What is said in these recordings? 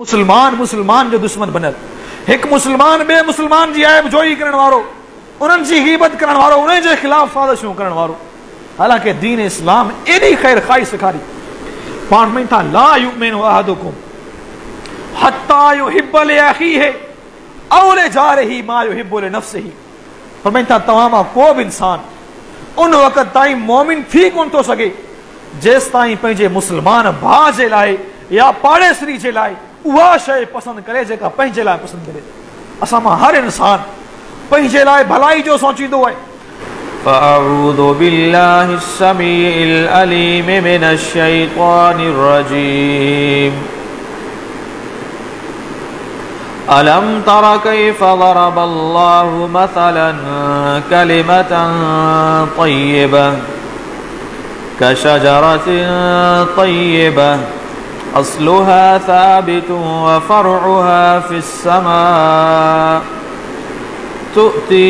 मुसलमान मुसलमान जो दुश्मन बनल, एक मुसलमान बे मुसलमान जी ऐब जोई करण वारो, उन्हनि जी ग़ीबत करण वारो, उन्हनि जे खिलाफ साज़िशूं करण वारो। हालांकि दीन इस्लाम एडी खैर खाई सेखारी। पाण में था ला युमिनु अहदुकुम हत्ता युहिब्बु लिअखीहि औ लिजारिहि मा युहिब्बु लिनफ्सिहि। फरमाइता तव्हां मां को बि इंसान उन वक़्त ताईं मोमिन थी कोन थो सघे जेसि ताईं पंहिंजे मुसलमान भाउ जे लाइ या पाड़ेसरी जे लाइ उहा शइ पसंदि करे जेका पंहिंजे लाइ पसंदि करे। असां मां हर इंसान पंहिंजे लाइ भलाई जो सोचींदो आहे। फ़अऊज़ु बिल्लाहि अस्समीइल अलीम मिनश शैतानिर रजीम। अलम तर कैफ़ ज़रबल्लाहु मसलन कलिमतन तय्यबह कशजरतिन तय्यबह अस्लुहा साबितुन व फ़रउहा फ़िस्समा तुअती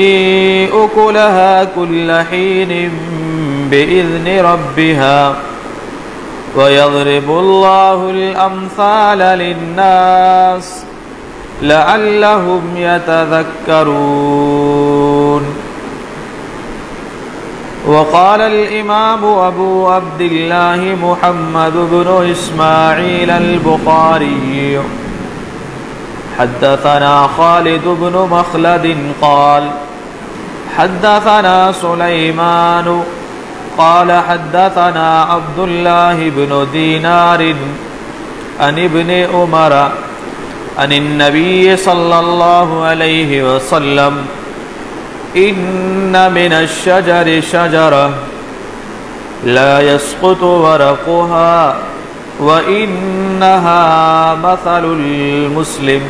उकुलहा कुल्ल हीनिन बिइज़्नि रब्बिहा व यज़रिबुल्लाहुल अम्साल लिन्नास लअल्लहुम यतज़क्करून। वक़ाल इमाम अबू अब्दिल्लाह मुहम्मद बिन इस्माईल अल-बुखारी हद्दसना खालिद बिन मखलद क़ाल हद्दसना सुलैमान क़ाल हद्दसना अब्दुल्लाह बिन दीनार अन इब्न उमर अन नबी सल्लल्लाहु अलैहि वसल्लम इन्न मिनश शजरि शजरह ला यस्क़ुतु वरक़ुहा व इन्नहा मसलुल मुस्लिम।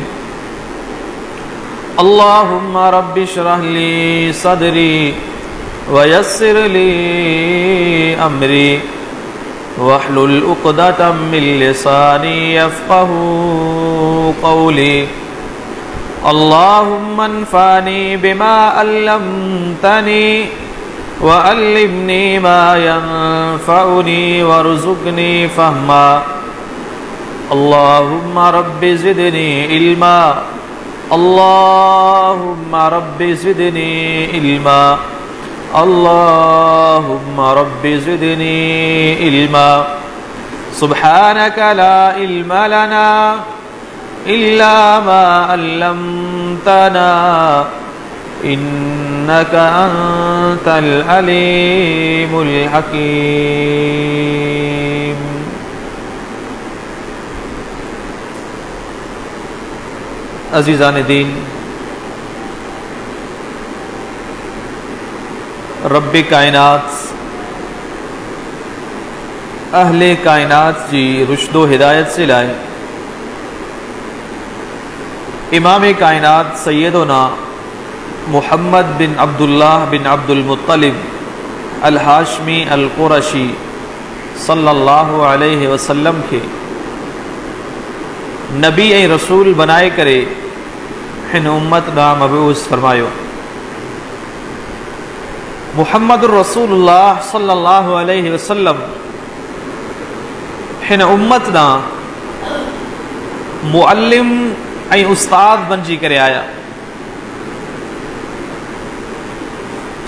अल्लाहुम्मा रब्बि इश्रह ली सदरी व यस्सिर ली अमरी वहलुल उक़दतम मिन लिसानी यफ़क़हू क़ौली। अल्लाहुम्मा अन्फ़अनी बिमा अल्लमतनी व अल्लिमनी मा यन्फ़अुनी वरज़ुक़नी फ़हमा। अल्लाहुम्मा रब्बि ज़िदनी इल्मा अल्लाहुम्मा रब्बि ज़िदनी इल्मा अल्लाहुम्मा रब्बि ज़िदनी इल्मा। सुब्हानक ला इल्म लना इल्ला मा अल्लमतना इन्नका अंतल अलीमुल हकीम। अज़ीज़ान दीन, रब्बे कायनात अहले कायनात जी रुश्दो हिदायत से लाए इमाम कायनात सैयदना मुहम्मद बिन अब्दुल्लाह बिन अब्दुल मुत्तलिब अल हाशमी अल कुरशी सल्लल्लाहु अलैहि वसल्लम के नबी ऐं रसूल बनाए करे हिन उम्मत ॾांहुं मबऊस फरमायो। मुहम्मदुर रसूलुल्लाह सल्लल्लाहु अलैहि वसल्लम हिन उम्मत ॾांहुं मुअल्लिम ऐं उस्ताद बणिजी करे आया।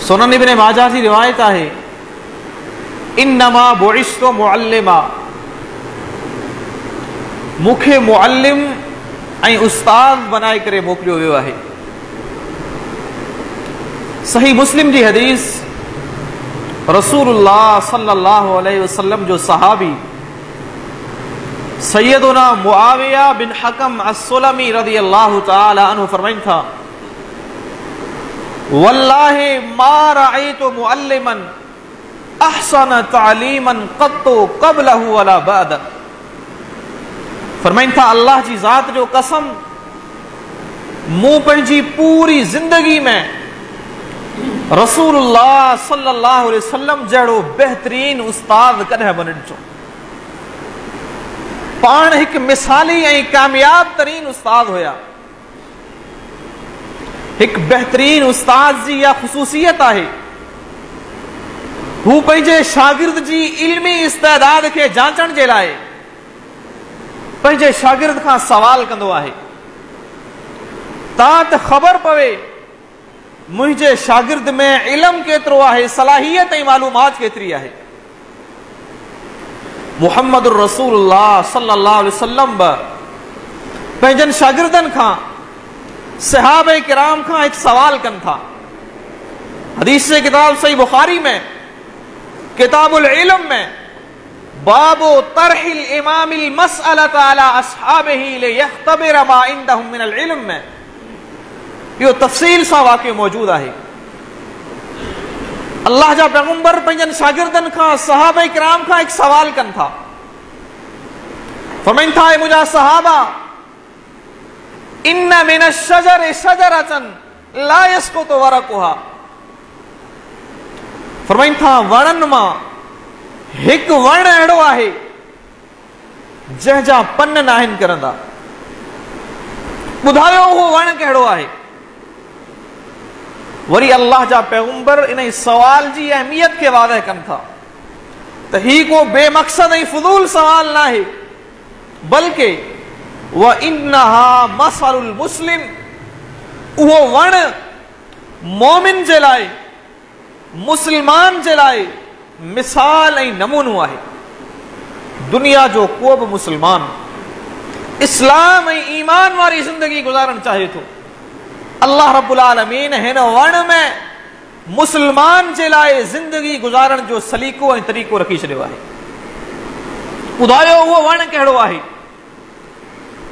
सुनन इब्न माजा जी रिवायत आहे इन्नमा बुइस्तु मुअल्लिमा, मूंखे मुअल्लिम ऐं उस्ताद बनाए करे मोकिलियो वियो आहे। सही मुस्लिम जी हदीस, रसूलुल्लाह सल्लल्लाहु अलैहि वसल्लम जो सहाबी सैयदना मुआविया बिन हकम अस्सुलमी रज़ियल्लाहु ताला अन्हु फरमाइनि था वल्लाहि मा रअयतु मुअल्लिमन अहसन तालीमन क़त्तु क़ब्लहु वला बाद। फरमाइनि था अल्लाह जी ज़ात जो कसम, मूं पंहिंजी पूरी जिंदगी में रसूलुल्लाह सल्लल्लाहु अलैहि वसल्लम जहिड़ो बेहतरीन उस्ताद कॾहिं बि न ॾिठो। पाण हिकु मिसाली ऐं कामयाब तरीन उस्ताद हुया। हिकु बेहतरीन उस्ताद जी इहा ख़ुसूसियत आहे, हू पंहिंजे शागिर्द जी इल्मी इस्तेदाद खे जांचण जे लाइ पंहिंजे शागिर्द खां सवाल कंदो आहे तां त ख़बर पवे मुंहिंजे शागिर्द में इल्म केतिरो आहे, सलाहियत ऐं मालूमात केतिरी आहे। मुहम्मद रसूलुल्लाह सल्लल्लाहु अलैहि वसल्लम पंहिंजनि शागिर्दनि खां सहाबे किराम खां हिकु सवाल कनि था। हदीस जे किताब सही बुखारी में किताबुल इल्म में बाबो तरहिल इमामिल मसअलत अला अस्हाबिही लियख्तबिर मा इंदहुम मिनल इल्म में इहो तफ़सील सां वाक़िअ मौजूद आहे। अल्लाह जा पैगंबर पंहिंजनि शागिर्दनि खां सहाबे किराम खां हिकु सवाल कनि था। फरमाइनि था मुंहिंजा सहाबा इन्न मिन अश-शजरि शजरतन ला यसकुतु वरकुहा। फरमाइनि था वणनि मां हिकु वण अहिड़ो आहे जंहिंजा पन न आहिनि किरंदा। ॿुधायो उहो वण कहिड़ो आहे? वरी अल्लाह जा पैगंबर इन सवाल जी अहमियत खे वाज़ह कनि था त ही को बेमक़सद ऐं फुज़ूल सवाल न आहे, बल्कि व इन्नहा मसलुल मुस्लिम, उहो वण मोमिन जे लाइ, मुसलमान जे लाइ मिसाल ऐं नमूनो आहे। दुनिया जो को बि मुसलमान इस्लाम ऐं ईमान वारी ज़िंदगी गुज़ारण चाहे थो, अल्लाह रब्बुल आलमीन हिन वण में मुसलमान जे लाइ ज़िंदगी गुज़ारण जो सलीक़ो ऐं तरीक़ो रखी छॾियो आहे। ॿुधायो उहो वण कहिड़ो आहे?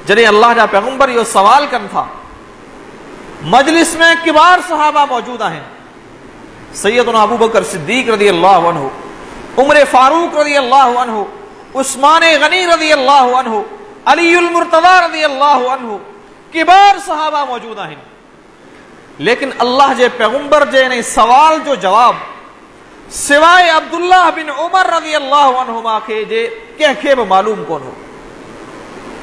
जॾहिं अल्लाह जा पैगंबर इहो सवाल कनि था, मजलिस में किबार सहाबा मौजूद आहिनि। सैयदना अबू बकर सिद्दीक रज़ी अल्लाहु अन्हु, उमर फारूक रज़ी अल्लाहु अन्हु, उस्मान गनी रज़ी अल्लाहु अन्हु, अलीउल मुर्तज़ा रज़ी अल्लाहु अन्हु, किबार सहाबा मौजूद आहिनि। लेकिन अल्लाह जे पैगंबर जे इन सवाल जो जवाब सिवाय अब्दुल्लाह बिन उमर रज़ी अल्लाहु अन्हुमा खे जे कंहिंखे बि मालूम कोन हो।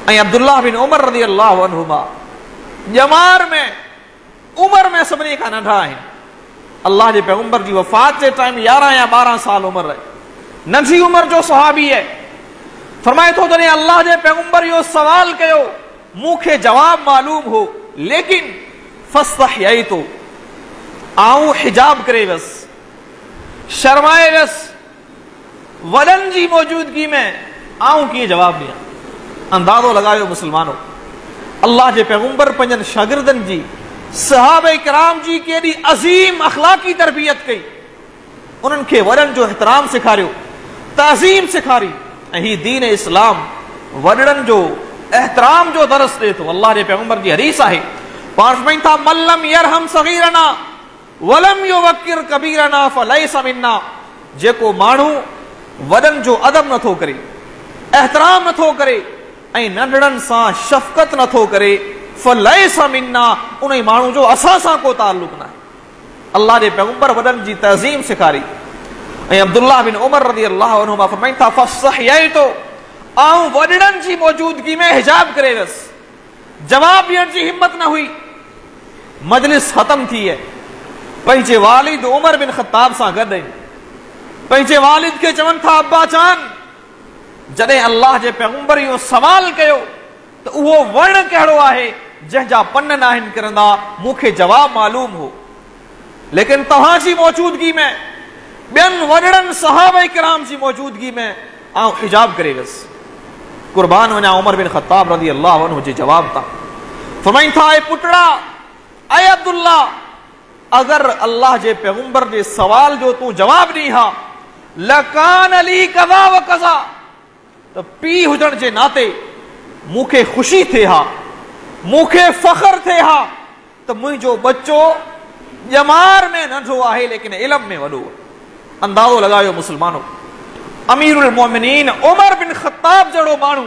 ऐं अब्दुल्लाह बिन उमर रज़ी अल्लाहु अन्हुमा ॼमार में उमर में सभिनी खां नंढा आहिनि। अल्लाह जे पैगंबर जी वफ़ात जे टाइम 11 या 12 साल उमिरि आहे, नंढी उमिरि जो सहाबी आहे। फरमाए थो जॾहिं अल्लाह जे पैगंबर इहो सवाल कयो मूंखे जवाब मालूम हो, लेकिन फस्तहयैतु, आऊं हिजाब करे वियसि, शर्माए वियसि। वॾनि जी मौजूदगी में आऊं कीअं जवाब ॾियां? अंदाज़ो लॻायो मुसलमानो, अल्लाह जे पैगंबर पंहिंजनि शागिर्दनि जी, सहाबे किराम जी केॾी अज़ीम अखलाकी तरबियत कई, उन्हनि खे वॾनि जो एहतराम सेखारियो, तज़ीम सेखारी। ऐं ही दीन इस्लाम वॾड़नि जो एहतराम जो दर्स ॾे थो। अल्लाह जे पैगंबर जी हदीस आहे, पाण फरमाइनि था मल्लम यरहम सगीरना वलम युवक्किर कबीरना फलैस मिन्ना। जेको माण्हू वॾनि जो अदब नथो करे, एहतराम नथो करे ऐं नंढड़नि सां शफ़क़त नथो करे, फलैस मिन्ना, उन माण्हू जो असां सां को ताल्लुक न आहे। अल्लाह जे पैगंबर वॾनि जी तज़ीम सेखारी। ऐं अब्दुल्लाह बिन उमर रज़ी अल्लाहु अन्हुमा फरमाइनि था फस्तहयैतु, आऊं वॾड़नि जी मौजूदगी में हिजाब करे वियसि, जवाब ॾियण जी हिम्मत न हुई। मजलिस ख़त्म थी आहे, पंहिंजे वालिद उमर बिन ख़त्ताब सां गॾु आहिनि, पंहिंजे वालिद खे चवनि था अब्बा जान, जॾहिं अल्लाह जे पैगंबर इहो सवाल कयो त उहो वण कहिड़ो आहे जंहिंजा पन न आहिनि किरंदा, मूंखे जवाब मालूम हो, लेकिन तव्हांजी मौजूदगी में, ॿियनि वॾड़नि सहाबे किराम जी मौजूदगी में आऊं हिजाब करे वियसि। कुर्बान वञा उमर बिन ख़त्ताब रज़ी अल्लाहु अन्हु जे जवाब तां। फरमाइनि था ऐ पुटड़ा, ऐ अब्दुल्ला, अगर अल्लाह जे पैगंबर जे सवाल जो तूं जवाब ॾी हा, लकान अली कज़ा व कज़ा, त पीउ हुजण जे नाते मूंखे ख़ुशी थिए हा, मूंखे फ़ख्र थिए हा त मुंहिंजो बच्चो ॼमार में नंढो आहे लेकिन इल्म में वॾो। अंदाज़ो लॻायो मुसलमानो, अमीरुल मोमिनीन उमर बिन ख़त्ताब जहिड़ो माण्हू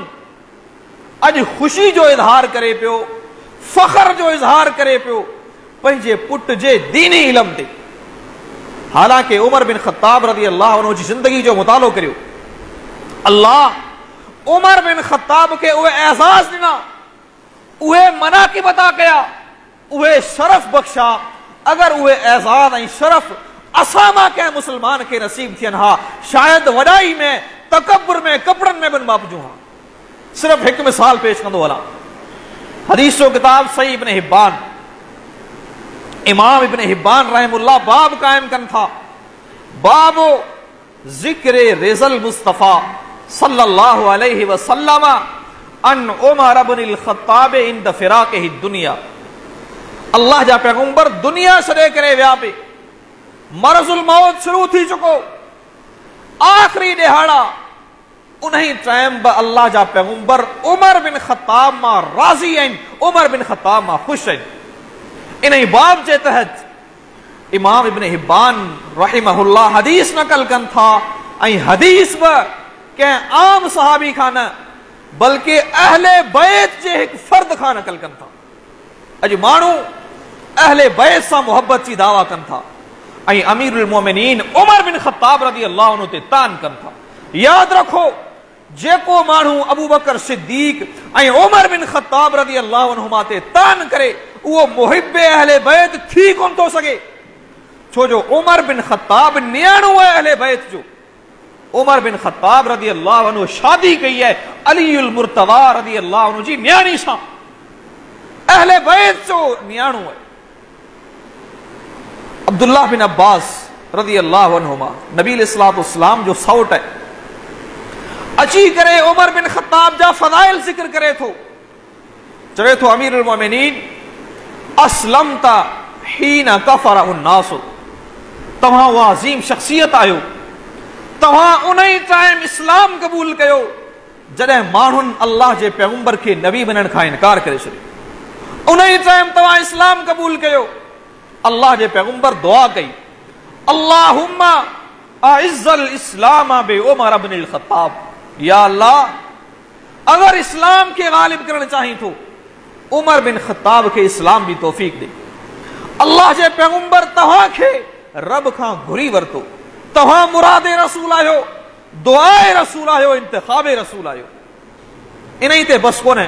अॼु ख़ुशी जो इज़हार करे पियो, फ़ख्र जो इज़हार करे पियो पंहिंजे पुट जे दीनी इल्म ते। हालांकि उमर बिन ख़त्ताब रज़ी अल्लाहु अन्हु जी ज़िंदगी जो मुतालो करियो, अल्लाह उमर बिन ख़त्ताब खे उहे एज़ाज़ ॾिना, उहे मनाक़िब अता कया, उहे शरफ़ बख़्शा। अगर उहे एज़ाज़ ऐं शरफ़ असां मां कंहिं मुसलमान खे नसीब थियनि हा, शायदि वॾाई में, तकब्बुर में, कपड़नि में बि मापजूं हा। सिर्फ एक मिसाल पेश कंदो वला। हदीस जो किताब सही इब्न हिब्बान, इमाम इब्न हिब्बान रहमुल्लाह बाब कायम कन था, बाबो जिक्र रिजल मुस्तफा सल्लल्लाहु अलैहि वसल्लम अन उमर इब्न अल-खत्ताब इंद फिराक़िही दुनिया। अल्लाह जा पैगंबर दुनिया छॾे करे विया पे, मरज़ुल मौत शुरू थी चुको, आखिरी ॾिहाड़ा उन्हीं टाइम ब अल्लाह जा पैगंबर उमर बिन खत्ताब मां राज़ी आहिनि, उमर बिन खत्ताब मां ख़ुशि आहिनि। इन बाब जे तहत इमाम इब्न हिब्बान रहिमहुल्लाह हदीस नकल कन था, ऐं हदीस ब कंहिं आम सहाबी खां न बल्कि अहले बैत जे हिकु फर्द खां नकल कन था। अॼु माण्हू अहले बैत सां मोहब्बत जी दावा कन था ऐं अमीरुल मोमिनीन उमर बिन खत्ताब रज़ी अल्लाह अन्हु ते तान कन था। याद रखो, जेको माण्हू अबू बकर सिद्दीक ऐं उमर बिन खत्ताब रज़ी अल्लाह अन्हुमा ते तान करे उहो मुहिब्बे अहले बैत थी कोन थो सघे, छो जो उमर बिन खत्ताब नियाणो आहे अहले बैत जो। उमर बिन खत्ताब रज़ी अल्लाह अन्हु शादी कई आहे अलीउल मुर्तज़ा रज़ी अल्लाह अन्हु जी नियाणी सां, अहले बैत जो नियाणो आहे। अब्दुल्लाह बिन अब्बास रज़ी अल्लाह अन्हुमा नबी अलैहिस्सलातु वस्सलाम जो सौट है, अची करे उमर बिन खत्ताब जा फज़ाइल ज़िक्र करे थो, चवे थो अमीरुल मोमिनीन अस्लमता हीना कफ़रा उन्नास, तव्हां उहा अज़ीम शख्सियत आहियो, तव्हां उन ई टाइम इस्लाम क़बूल कयो जॾहिं माण्हुनि अल्लाह जे पैगंबर खे नबी बणण खां इनकार करे छॾियो। उन ई टाइम तव्हां इस्लाम क़बूल कयो। अल्लाह जे पैगंबर दुआ कई, अल्लाहुम्मा अइज़्ज़ल इस्लाम बि उमर इब्न अल-खत्ताब, या अल्लाह अगर इस्लाम के गालिब करण चाहीं तो उमर बिन खत्ताब के इस्लाम भी तौफीक दे। अल्लाह जे पैगंबर तव्हां खे रब खां घुरी वरतो, तव्हां मुरादे रसूल आहियो, दुआए रसूल आहियो, इंतिखाबे रसूल आहियो। इन ई ते बस कोन्हे,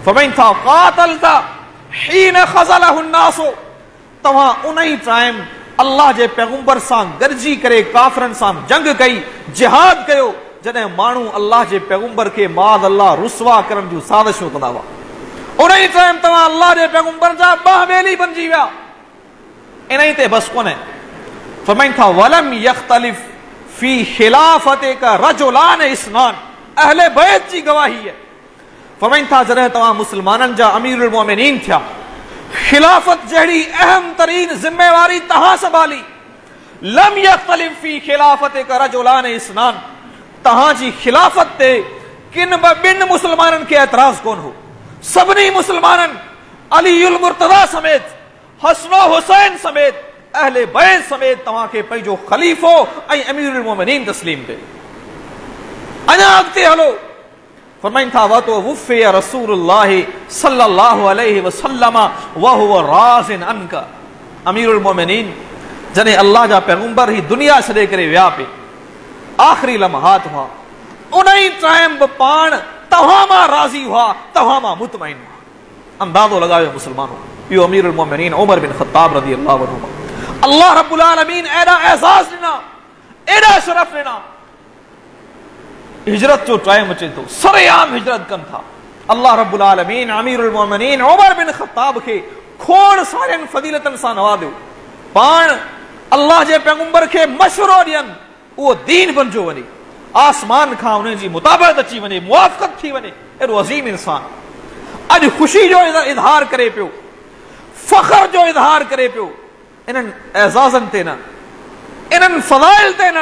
फमन था क़ातलता हीन खज़लहु अन्नास, तव्हां उन ई टाइम अल्लाह जे पैगंबर सां गॾिजी करे काफ़िरनि सां जंग कई, जिहाद कयो जॾहिं माण्हू अल्लाह जे पैगंबर खे माद अल्लाह रुसवा करण जूं साज़िशूं कंदा हुआ। उन ई टाइम तव्हां अल्लाह जे पैगंबर जा बाहवेली बणिजी विया। इन ई ते बस कोन्हे, फमन था वलम यख्तलिफ फी खिलाफतिक रजुलान इस्नान, अहले बैत जी गवाही है। फमन था जॾहिं तव्हां मुस्लमाननि जा अमीरुल मोमिनीन थिया, खिलाफत जहिड़ी अहम तरीन जिम्मेवारी तव्हां संभाली, लम यख्तलिफ फी खिलाफतिक रजुलान इस्नान, तहां जी खिलाफत ते किन बिन मुसलमाननि खे एतराज कोन हो। सभिनी मुसलमाननि अलीउल मुर्तज़ा समेत, हसनो हुसैन समेत, अहले बैत समेत तव्हां खे पंहिंजो खलीफ़ो ऐं अमीरुल मोमिनीन तस्लीम कयो। अञा अॻिते हलो, फरमाइनि था वतो वुफ़िया रसूलुल्लाह सल्लल्लाहु अलैहि वसल्लम व हुव राज़िन अनका, अमीरुल मोमिनीन जॾहिं अल्लाह जा पैगंबर ही दुनिया छॾे करे विया पे, आखिरी लम्हात हुआ, उन ई टाइम बि पाण तव्हां मां राज़ी हुआ, तव्हां मां मुतमइन हुआ। अंदाज़ो लगायो मुसलमानों, इहो अमीरुल मोमिनीन उमर बिन खत्ताब रज़ी अल्लाह अन्हु। अल्लाह रब्बुल आलमीन एॾा एज़ाज़ ॾिना, एॾा शरफ ॾिना। हिजरत जो टाइम अचे थो, सरेआम हिजरत कनि था। अल्लाह रब्बुल आलमीन अमीरुल मोमिनीन उमर बिन खत्ताब खे खोड़ सारियुनि फज़ीलतनि सां नवाज़ियो। पाण अल्लाह जे पैगंबर खे मशवरो ॾियनि, उहो दीन बणिजो वञे, आसमान खां उन जी मुताबिक़त अची वञे, मुवाफ़क़त थी वञे। अहिड़ो अज़ीम इंसान अॼु ख़ुशी जो इज़हार करे पियो, फ़ख्र जो इज़हार करे पियो, इन्हनि एज़ाज़नि ते न, इन्हनि फ़ज़ाइल ते न।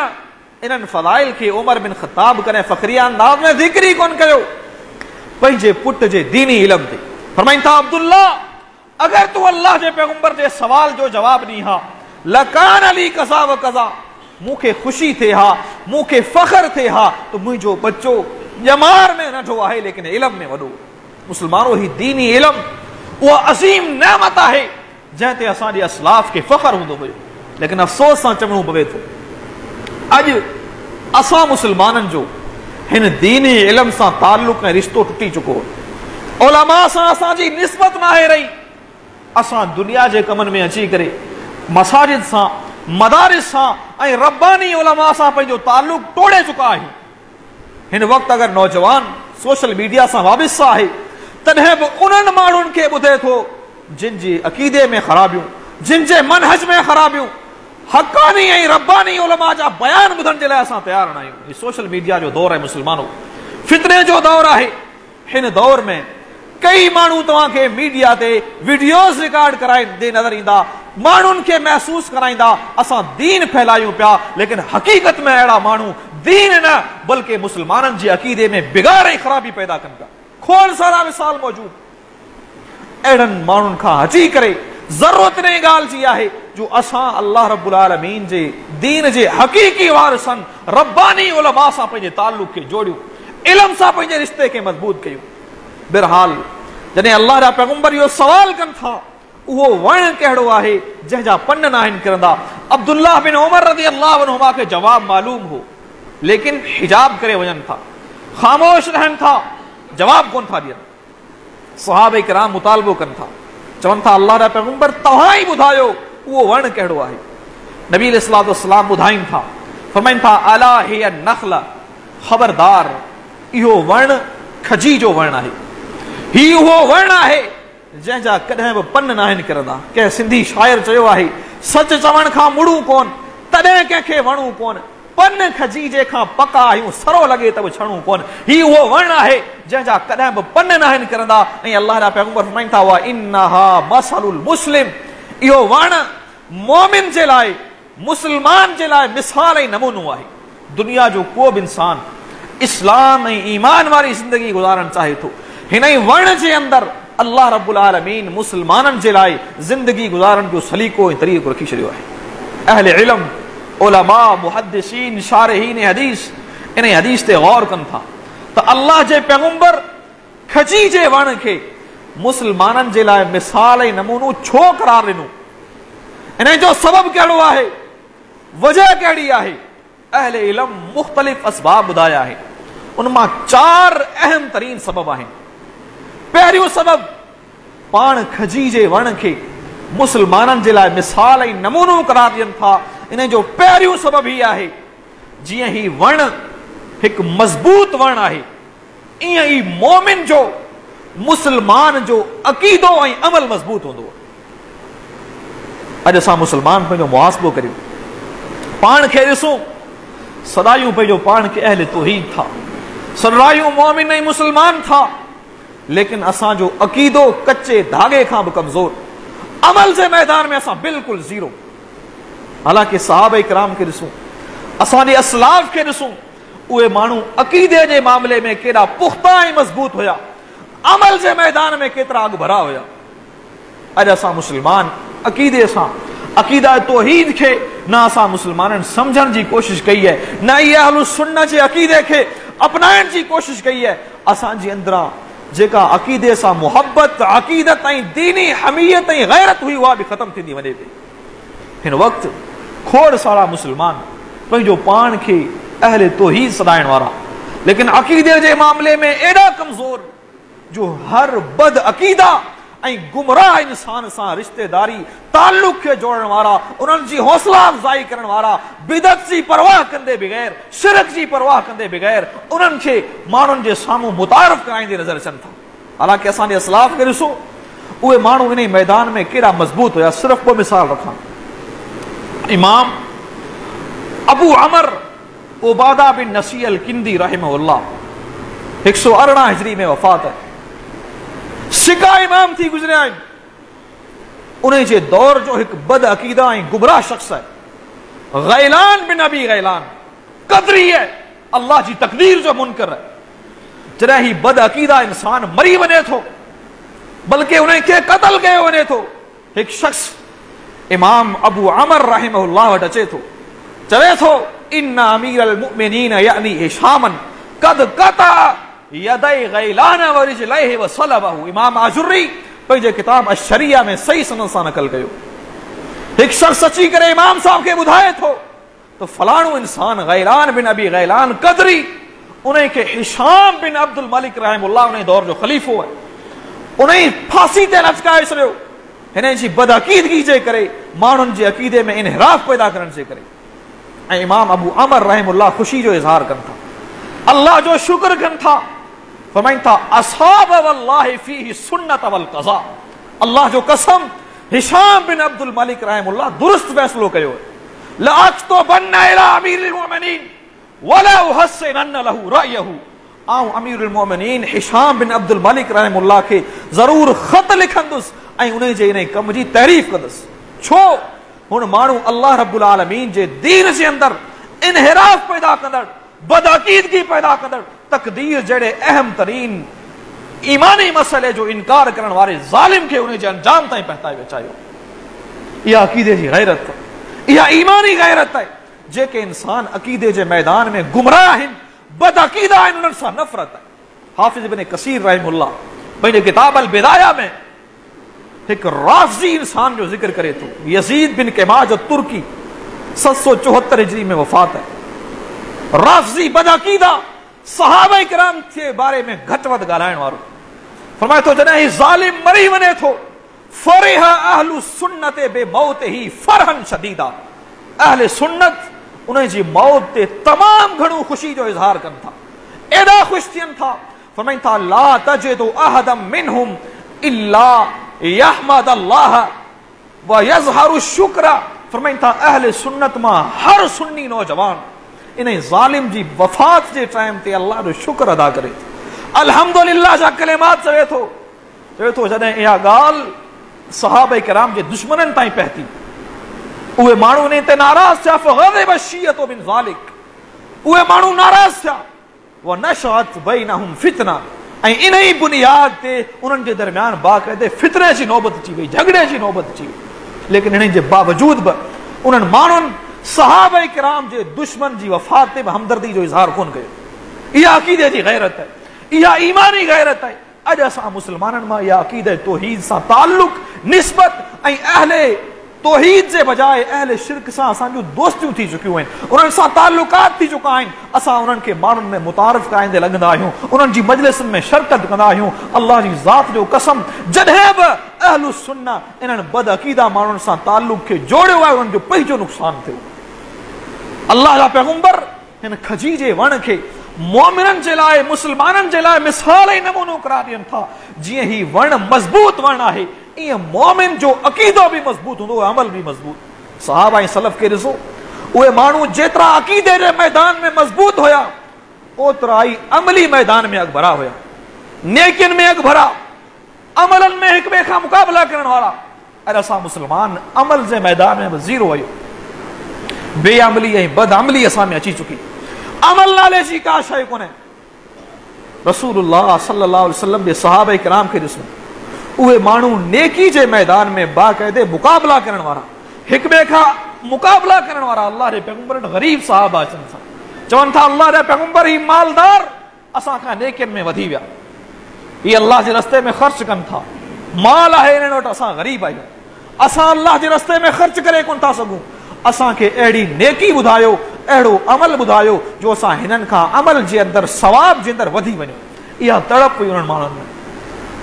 इन्हनि फ़ज़ाइल खे उमर बिन खत्ताब कॾहिं फ़ख्रिया अंदाज़ में ज़िक्र ई कोन कयो पंहिंजे पुट जे दीनी इल्म ते। फरमाइनि था अब्दुल्ला, अगर तू अल्लाह जे पैगंबर जे सवाल जो जवाब ॾी हा, लकान अली कज़ा व कज़ा, मूंखे ख़ुशी थिए हा, मूंखे फ़ख्र थिए हा तो मुंहिंजो बच्चो ॼमार में नंढो आहे लेकिन इल्म में वॾो। मुस्लमानो ही दीनी इल्म उहा अज़ीम नेमत आहे जंहिं ते असांजे असलाफ खे फ़ख्र हूंदो हुयो, लेकिन अफ़सोस सां चवणो पवे थो अॼु असां मुसलमाननि जो हिन दीनी इल्म सां ताल्लुक़ ऐं रिश्तो टुटी चुको। उलमा सां असांजी निस्बत न आहे रही। असां दुनिया जे कमनि में अची करे मसाजिद सां, मदारिस सां ऐं रब्बानी उलमा सां पंहिंजो ताल्लुक़ तोड़े चुका आहियूं। हिन वक़्तु अगर नौजवान सोशल मीडिया से वाबिस्ता है, तॾहिं बि उन्हनि माण्हुनि खे ॿुधे थो जिन जे अक़ीदे में ख़राबियूं, जिन जे मनहज में ख़राबियूं, हक़ानी ऐं रब्बानी उलमा जा बयान ॿुधण जे लाइ असां तयार न आहियूं। हीउ सोशल मीडिया जो दौर आहे मुस्लमानों, फितने जो दौर आहे। हिन दौर में कई माण्हू तव्हांखे मीडिया ते वीडियोज़ रिकॉर्ड कराईंदे नज़र ईंदा, माण्हुनि खे महसूस कराईंदा असां दीन फैलायूं पिया, लेकिन हक़ीक़त में अहिड़ा माण्हू दीन न बल्कि मुस्लमाननि जे अक़ीदे में बिगाड़ ऐं ख़राबी पैदा कनि पिया। खोड़ सारा मिसाल मौजूद। अहिड़नि माण्हुनि खां हटी करे ज़रूरत इन ॻाल्हि जी आहे जो असां अल्लाह रब्बुल आलमीन जे दीन जे हक़ीक़ी वारिसन रब्बानी उलमा सां पंहिंजे ताल्लुक़ खे जोड़ियूं, इल्म सां पंहिंजे रिश्ते खे मज़बूत कयूं। बहरहाल जॾहिं अल्लाह जा पैगंबर इहो सवाल कनि था, उहो वण कहिड़ो आहे जंहिंजा पन न आहिनि किरंदा। अब्दुल्लाह बिन उमर रज़ी अल्लाह अन्हुमा खे जवाब मालूम हो, लेकिन हिजाब करे वञनि था, ख़ामोश रहनि था, जवाब कोन था ॾियनि। सहाबा किराम मुतालबो कनि था, चवनि था अल्लाह जा पैगंबर तव्हां ई ॿुधायो उहो वण कहिड़ो आहे। नबी अलैहिस्सलातु वस्सलाम ॿुधाइनि था, फरमाइनि था अला हिय नख़्ल, ख़बरदार इहो वण खजी जो वण आहे। ही उहो वण आहे जंहिंजा कॾहिं बि पन न आहिनि किरंदा। कंहिं सिंधी शाइर चयो आहे, सच चवण खां मुड़ूं कोन, तॾहिं कंहिंखे वणूं कोन, पन खजीजे खां पका आहियूं, सरो लॻे त बि छणूं कोन। ही उहो वण आहे जंहिंजा कॾहिं बि पन न आहिनि किरंदा। ऐं अल्लाह जा पैगंबर फरमाइनि था वा इन्नहा मसलुल मुस्लिम, इहो वण मोमिन जे लाइ, मुस्लमान जे लाइ मिसाल ऐं नमूनो आहे। दुनिया जो को बि इंसान इस्लाम ऐं ईमान वारी ज़िंदगी गुज़ारणु चाहे थो, हिन ई वण जे अंदरि अल्लाह रब्बुल आलमीन मुस्लमाननि जे लाइ ज़िंदगी गुज़ारण जो सलीक़ो ऐं तरीक़ो रखी छॾियो आहे। अहले इल्म, उलमा, मुहद्दिसीन, शारिहीन हदीस इन हदीस ते गौर कनि था त अल्लाह जे पैगंबर खजी जे वण खे मुस्लमाननि जे लाइ मिसाल ऐं नमूनो छो करार ॾिनो। इन जो सबब कहिड़ो आहे, वजह कहिड़ी आहे। अहले इल्म मुख़्तलिफ़ असबाब ॿुधाया आहिनि, उन मां 4 अहम तरीन सबब आहिनि। पहिरियों सबब, पाण खजी जे वण खे मुस्लमाननि जे लाइ मिसाल ऐं नमूनो करार ॾियनि था। इन जो पहिरियों सबब ही आहे, जीअं ही वण हिकु मज़बूत वण आहे, ईअं ई मोमिन जो, मुस्लमान जो अक़ीदो ऐं अमल मज़बूत हूंदो। अॼु असां मुस्लमान पंहिंजो मुहासिबो करियूं, पाण खे ॾिसूं, सदायूं पंहिंजो पाण खे अहले तौहीद था, सदायूं मोमिन ऐं मुस्लमान था, लेकिन असांजो अक़ीदो कच्चे धागे खां बि कमज़ोर, अमल जे मैदान में असां बिल्कुलु ज़ीरो। हालांकि सहाबा किराम खे ॾिसूं, असांजे असलाफ खे ॾिसूं, उहे माण्हू अक़ीदे जे मामले में केॾा पुख्ता ऐं मज़बूत हुया, अमल जे मैदान में केतिरा अॻु भरा हुया। अॼु असां मुस्लमान अक़ीदे सां, अक़ीदा तौहीद खे न असां मुस्लमाननि सम्झण जी कोशिश कई आहे, न ई अहलु सुन्नत जे अक़ीदे खे अपनाइण जी कोशिश कई आहे। असांजे अंदरां जेका अक़ीदे सां मुहबत, अक़ीदत ऐं दीनी हमीयत ऐं गैरत हुई, उहा बि ख़तम थींदी वञे पई। हिन वक़्तु खोड़ सारा मुस्लमान पंहिंजो पाण खे अहले तौहीद सॾाइण वारा, लेकिन अक़ीदे जे मामले में एॾा कमज़ोर जो हर बद अक़ीदा ऐं गुमराह इंसान सां रिश्तेदारी, ताल्लुक़ खे जोड़ण वारा, उन्हनि जी हौसला अफ़ज़ाई करण वारा, बिदत जी परवाह कंदे बग़ैर, शिरक जी परवाह कंदे बग़ैर उन्हनि खे माण्हुनि जे साम्हूं मुतारिफ़ कराईंदे नज़र अचनि था। हालांकि असांजे असलाफ खे ॾिसो, उहे माण्हू इन मैदान में केॾा मज़बूत हुया। सिर्फ़ 2 मिसाल रखां। इमाम अबू अमर उबादा बिन नसी अल किंदी रहमहुल्लाह 118 हिजरी में वफ़ात है। सिका इमाम थी गुज़रिया आहिनि। उन जे दौर जो हिकु बद अक़ीदा ऐं गुमराह शख़्स आहे गैलान बिन अबी गैलान, क़दरी है, अल्लाह जी तक़दीर जो मुनकर है। जॾहिं ही बद अक़ीदा इंसान मरी वञे थो, बल्कि उन खे क़त्ल कयो वञे थो, हिकु शख़्स इमाम अबू अमर रहमहुल्लाह वटि अचे थो, चवे थो इन अमीरुल मुमिनीन यानी हिशामन क़द क़ता यदै गैलान व रिजलैहि व सलबहु। इमाम आजुर्री पंहिंजे किताब अशरिया में सही सनद सां नक़ल कयो। हिकु शख़्स अची करे इमाम साहब खे ॿुधाए थो त फलाणो इंसान गैलान बिन अबी गैलान क़दरी, उन खे हिशाम बिन अब्दुल मलिक रहमहुल्लाह उन दौर जो ख़लीफ़ो आहे, उन फांसी ते लटकाए छॾियो। हिन जी बदअक़ीदगी जे करे, माण्हुनि जे अक़ीदे में इनहिराफ पैदा करण जे करे। ऐं इमाम अबू अमर रहमहुल्लाह ख़ुशी जो इज़हार कनि था, अल्लाह जो शुक्र कनि था फरमाइन था असहाब वल्लाहि फीही सुन्नत वल क़ज़ा। अल्लाह जो कसम, हिशाम बिन अब्दुल मलिक रहमुल्लाह दुरुस्त फैसलो कयो। लअक्तुबन्ना इला अमीरिल मोमिनीन वला उहस्सिनन्ना लहू रअयहू। आऊं अमीरुल मोमिनीन हिशाम बिन अब्दुल मलिक रहमुल्लाह के जरूर खत लिखंदुस ऐं उन जे इन कम जी तारीफ कंदुस। छो हुन माण्हू अल्लाह रब्बुल आलमीन जे दीन जे अंदर इनहिराफ पैदा कंदड़, बदअकीदगी पैदा कंदड़, तकदीर जड़े अहम तरीन ईमानी मसले जो इनकार करण वारे जालिम के उन्हें जे अंजाम ताईं पहुंचाए बचायो। इहा अकीदे जी गैरत, इहा ईमानी गैरत है। जेके इंसान अकीदे जे मैदान में गुमराह आहिनि, बदअकीदा आहिनि, उन्हनि सां नफ़रत है। हाफिज़ इब्न कसीर रहमुल्लाह पंहिंजे किताब अल बिदाया में एक राफ़ज़ी इंसान जो जिक्र करे तो, यजीद बिन केमाज तुर्की 774 हिजरी में वफात है। राफ़ज़ी बदअकीदा सहाबा किराम के बारे में घट वध ॻाल्हाइण वारो फरमाए तो जॾहिं ही ज़ालिम मरी वञे थो, फरिह अहलु सुन्नत बे मौत ही फरहन शदीदा। अहले सुन्नत उन जी मौत ते तमाम घणो खुशी जो इज़हार कनि था, एॾा ख़ुशि थियनि था। फरमाइनि था ला तजिदु अहदम मिनहुम इल्ला यहमदल्लाह व यज़हरु शुक्र। फरमाइनि था अहले सुन्नत मां हर सुन्नी नौजवान इन ज़ालिम जी वफ़ात जे टाइम ते अल्लाह जो शुक्र अदा करे थो, अल्हम्दुलिल्लाह जा कलिमात चवे थो। जॾहिं इहा ॻाल्हि सहाबा किराम जे दुश्मननि ताईं पहुती, उहे माण्हू इन ते नाराज़ थिया। फ़ग़ज़िब शिय्अतु मिन ज़ालिक, उहे माण्हू नाराज़ थिया। व नशअत बैनहुम फितना, ऐं इन ई बुनियाद ते उन्हनि जे दरमियान बाक़ाइदे फितने जी नौबत अची वई, झगड़े जी नौबत अची वई। लेकिन इन जे बावजूद बि उन्हनि माण्हुनि सहाबा किराम जे दुश्मन जी वफ़ात ते बि हमदर्दी जो इज़हार कोन कयो। इहा अक़ीदे जी गैरत है, इहा ईमानी गैरत है। अॼु असां मुस्लमाननि मां इहा अक़ीदे तौहीद सां ताल्लुक़, निस्बत ऐं अहले तौहीद जे बजाय अहले शिरक सां असांजूं दोस्तियूं थी चुकियूं आहिनि, उन्हनि सां ताल्लुकात थी चुका आहिनि। असां उन्हनि खे माण्हुनि में मुतारिफ़ कराईंदे लॻंदा आहियूं, उन्हनि जी मजलिसनि में शिरकत कंदा आहियूं। अल्लाह जी ज़ात जो कसम, जॾहिं बि अहलु सुन्ना इन्हनि बदअकीदा माण्हुनि सां ताल्लुक़ खे जोड़ियो आहे, उन्हनि जो पंहिंजो नुक़सानु थियो। अल्लाह जा पैगंबर हिन खजी जे वण खे मोमिननि जे लाइ, मुस्लमाननि जे लाइ मिसाल ऐं नमूनो करार ॾियनि था। जीअं ही वण मज़बूत वण आहे, ईअं मोमिन जो अक़ीदो बि मज़बूत हूंदो, अमल बि मज़बूत। सहाबा ऐं सलफ़ खे ॾिसो, उहे माण्हू जेतिरा अक़ीदे जे मैदान में मज़बूत हुया, ओतिरा ई अमली मैदान में अॻभरा हुया, नेकियुनि में अॻभरा, अमलनि में हिक ॿिए खां मुक़ाबला करण वारा। अॼु असां मुस्लमान अमल जे मैदान में बि ज़ीरो आहियूं, बेअमली ऐं बदअमली असां में अची चुकी। अमल नाले जी का शइ कोन्हे। रसूलुल्लाह सल्लल्लाहु अलैहि वसल्लम जे सहाबा किराम खे ॾिसो, उहे माण्हू नेकी जे मैदान में बाक़ाइदे मुक़ाबला करण वारा, हिक ॿिए खां मुक़ाबला करण वारा। अल्लाह जे पैगंबर ग़रीब साहब अचनि था, चवनि था अल्लाह जा पैगंबर ही मालदार असां खां नेकियुनि में वधी विया, ही अल्लाह जे रस्ते में ख़र्च कनि था, माल आहे इन्हनि वटि, असां ग़रीब आहियूं, असां अल्लाह जे रस्ते में ख़र्च करे कोन था सघूं। असांखे अहिड़ी नेकी ॿुधायो, अहिड़ो अमल ॿुधायो जो असां हिननि खां अमल जे अंदरि सवाब जे अंदरि वधी वञूं। इहा तड़प हुई उन्हनि माण्हुनि में।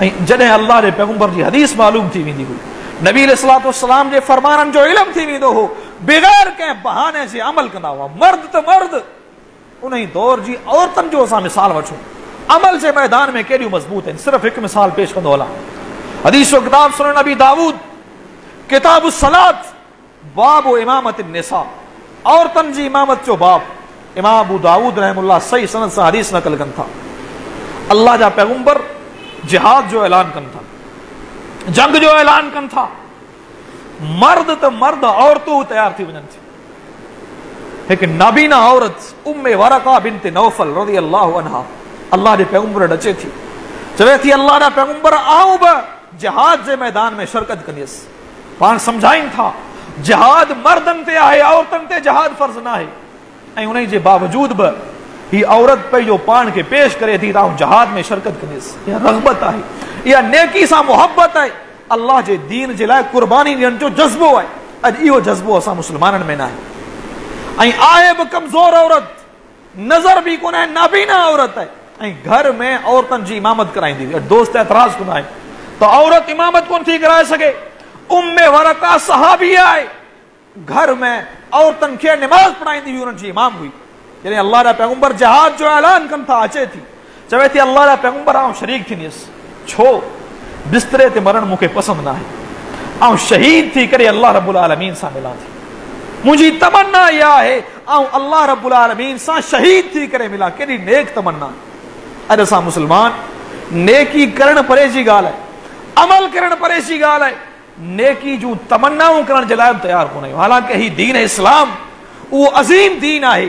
ऐं जॾहिं अल्लाह जे पैगंबर जी हदीस मालूम थी वेंदी हुई, नबी अलैहिस्सलातु वस्सलाम जे फरमाननि जो इल्म थी वेंदो हो, बग़ैर कंहिं बहाने जे अमल कंदा हुआ। मर्द त मर्द, उन ई दौर जी औरतुनि जो असां मिसाल वठूं, अमल जे मैदान में केॾियूं मज़बूत आहिनि। सिर्फ़ हिकु मिसाल पेश कंदो हलां। हदीस जो किताब सुनन नबी दाऊद, किताब सलात, बाब इमामत निसा, औरतुनि जी इमामत जो बाब। इमाम अबू दाऊद रहमुल्लाह सही सनद सां हदीस नकल कनि था। अल्लाह जा पैगंबर जिहाद जो ऐलान कनि था, जंग जो ऐलान कनि था। मर्द त मर्द, औरतूं तैयार थी वञनि थियूं। हिकु नाबीना औरत उम्मे वरका बिन्त नौफल रज़ियल्लाहु अन्हा अल्लाह जे पैगंबर वटि अचे थी, चवे थी अल्लाह जा पैगंबर आऊं बि जिहाद जे मैदान में शिरकत कंदसि। पाण सम्झाइनि था जिहाद मर्दनि ते आहे, औरतुनि ते जिहाद फर्ज़ न आहे। ऐं उन जे बावजूद बि ही औरत पंहिंजो पाण खे पेश करे थी त आऊं जिहाद में शिरकत कंदसि। इहा रग़बत आहे, इहा नेकी सां मुहबत आहे, अल्लाह जे दीन जे लाइ कुर्बानी ॾियण जो जज़्बो आहे। अॼु इहो जज़्बो असां मुस्लमाननि में न आहे। ऐं आहे बि कमज़ोर औरत, नज़र बि कोन्हे, नाबीना औरत आहे, ऐं घर में औरतुनि जी इमामत कराईंदी हुई। दोस्त एतराज़ कंदा आहिनि त औरत इमामत कोन थी कराए सघे। उम्मे वरका सहाबी आहे, घर में औरतुनि खे निमाज़ पढ़ाईंदी हुई, उन्हनि जी इमाम हुई। जॾहिं अल्लाह जा पैगंबर जिहाद जो ऐलान कनि था, अचे थी, चवे थी अल्लाह जा पैगंबर आऊं शरीक थींदसि, छो बिस्तरे ते मरण मूंखे पसंदि न आहे, आऊं शहीद थी करे अल्लाह रब्बुल आलमीन सां मिलां थी। मुंहिंजी तमन्ना इहा आहे आऊं अल्लाह रब्बुल आलमीन सां शहीद थी करे मिलां। केॾी नेक तमन्ना। अॼु असां मुस्लमान नेकी करण परे जी ॻाल्हि आहे, अमल करण परे जी ॻाल्हि आहे, नेकी जूं तमन्नाऊं करण जे लाइ तयार कोन आहियूं। हालांकि ही दीन इस्लाम उहो अज़ीम दीन आहे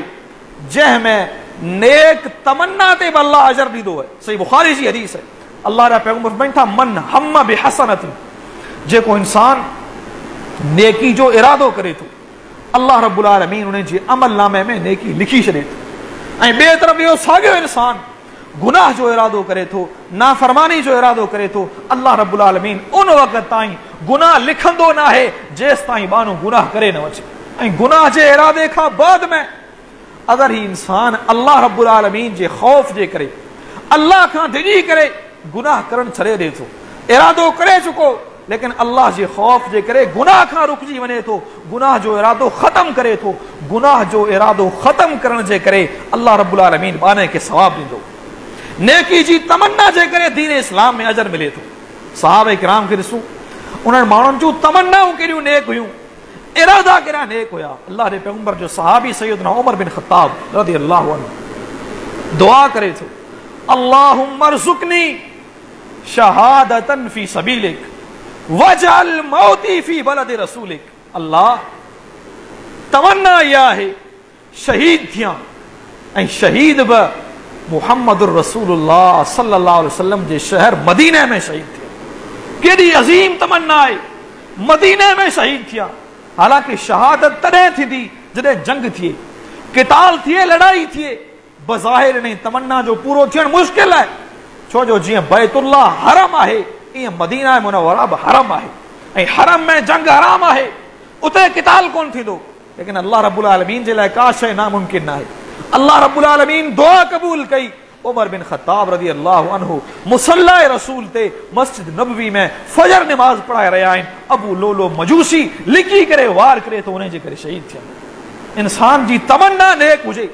जंहिंमें नेक तमन्ना ते बि अल्लाह अजर ॾींदो आहे। सही बुखारी जी हदीस है, अल्लाह जा पैगंबर फरमाइनि था मन हम बिहसनतिन, जेको इंसान नेकी जो इरादो करे थो अल्लाह रब्बुल आलमीन उन जे अमल नामे में नेकी लिखी छॾे थो। ऐं ॿिए तरफ़ इहो साॻियो इंसान गुनाह जो इरादो करे थो, नाफरमानी जो इरादो करे थो, अल्लाह रब्बुल आलमीन उन वक़्त ताईं गुनाह लिखंदो न आहे जेसि ताईं बानो गुनाह करे न वठे। ऐं गुनाह जे इरादे खां बाद में अगर ही इंसान अल्लाह रब्बुल आलमीन जे खौफ जे करे अल्लाह खां डिॼी करे गुनाह करण छॾे ॾे थो, इरादो करे चुको लेकिन अल्लाह जे खौफ जे करे गुनाह खां रुकजी वञे थो, गुनाह जो इरादो ख़त्म करे थो, गुनाह जो इरादो ख़त्म करण जे करे अल्लाह रब्बुल आलमीन बाने खे सवाब ॾींदो। नेकी जी तमन्ना जे करे दीन इस्लाम में अजर मिले थो। सहाबा किराम खे ॾिसूं, उन्हनि माण्हुनि जूं तमन्नाऊं केॾियूं नेक हुयूं, इरादा केॾा नेक हुया। अल्लाह जे पैगंबर जो सहाबी सैयदना उमर बिन ख़त्ताब रज़ियल्लाहु अन्हु दुआ करे थो, अल्लाहुम्मा अर्ज़ुक़नी शहादतन फी सबीलिक वजअल मौती फी बलदि रसूलिक। अल्लाह तमन्ना इहा आहे शहीद थियां ऐं शहीद बि मुहम्मदुर रसूलुल्लाह सल्लल्लाहु अलैहि वसल्लम जे शहर मदीने में शहीद थिया। केॾी अज़ीम तमन्ना आहे, मदीने में शहीद थिया। हालांकि शहादत तॾहिं थींदी जॾहिं जंग थिए, क़िताल थिए, लड़ाई थिए। बज़ाहिर इन तमन्ना जो पूरो थियणु मुश्किल आहे, छो जो जीअं बैतुल्लाह हरम आहे ईअं मदीना मुनव्वरा बि हरम आहे ऐं हरम में जंग हराम आहे, उते क़िताल कोन थींदो। लेकिन अल्लाह रब्बुल आलमीन जे लाइ का शइ नामुमकिन न आहे। अल्लाह रब्बुल आलमीन दुआ क़बूल कई। उमर बिन ख़त्ताब रज़ियल्लाहु अन्हु मुसल्ला रसूल ते मस्जिद नबवी में फजर नमाज पढ़ाए रहिया आहिनि। अबू लोलो मजूसी लिकी करे वार करे तो उन जे करे शहीद थिया। इंसान जी तमन्ना नेक हुजे,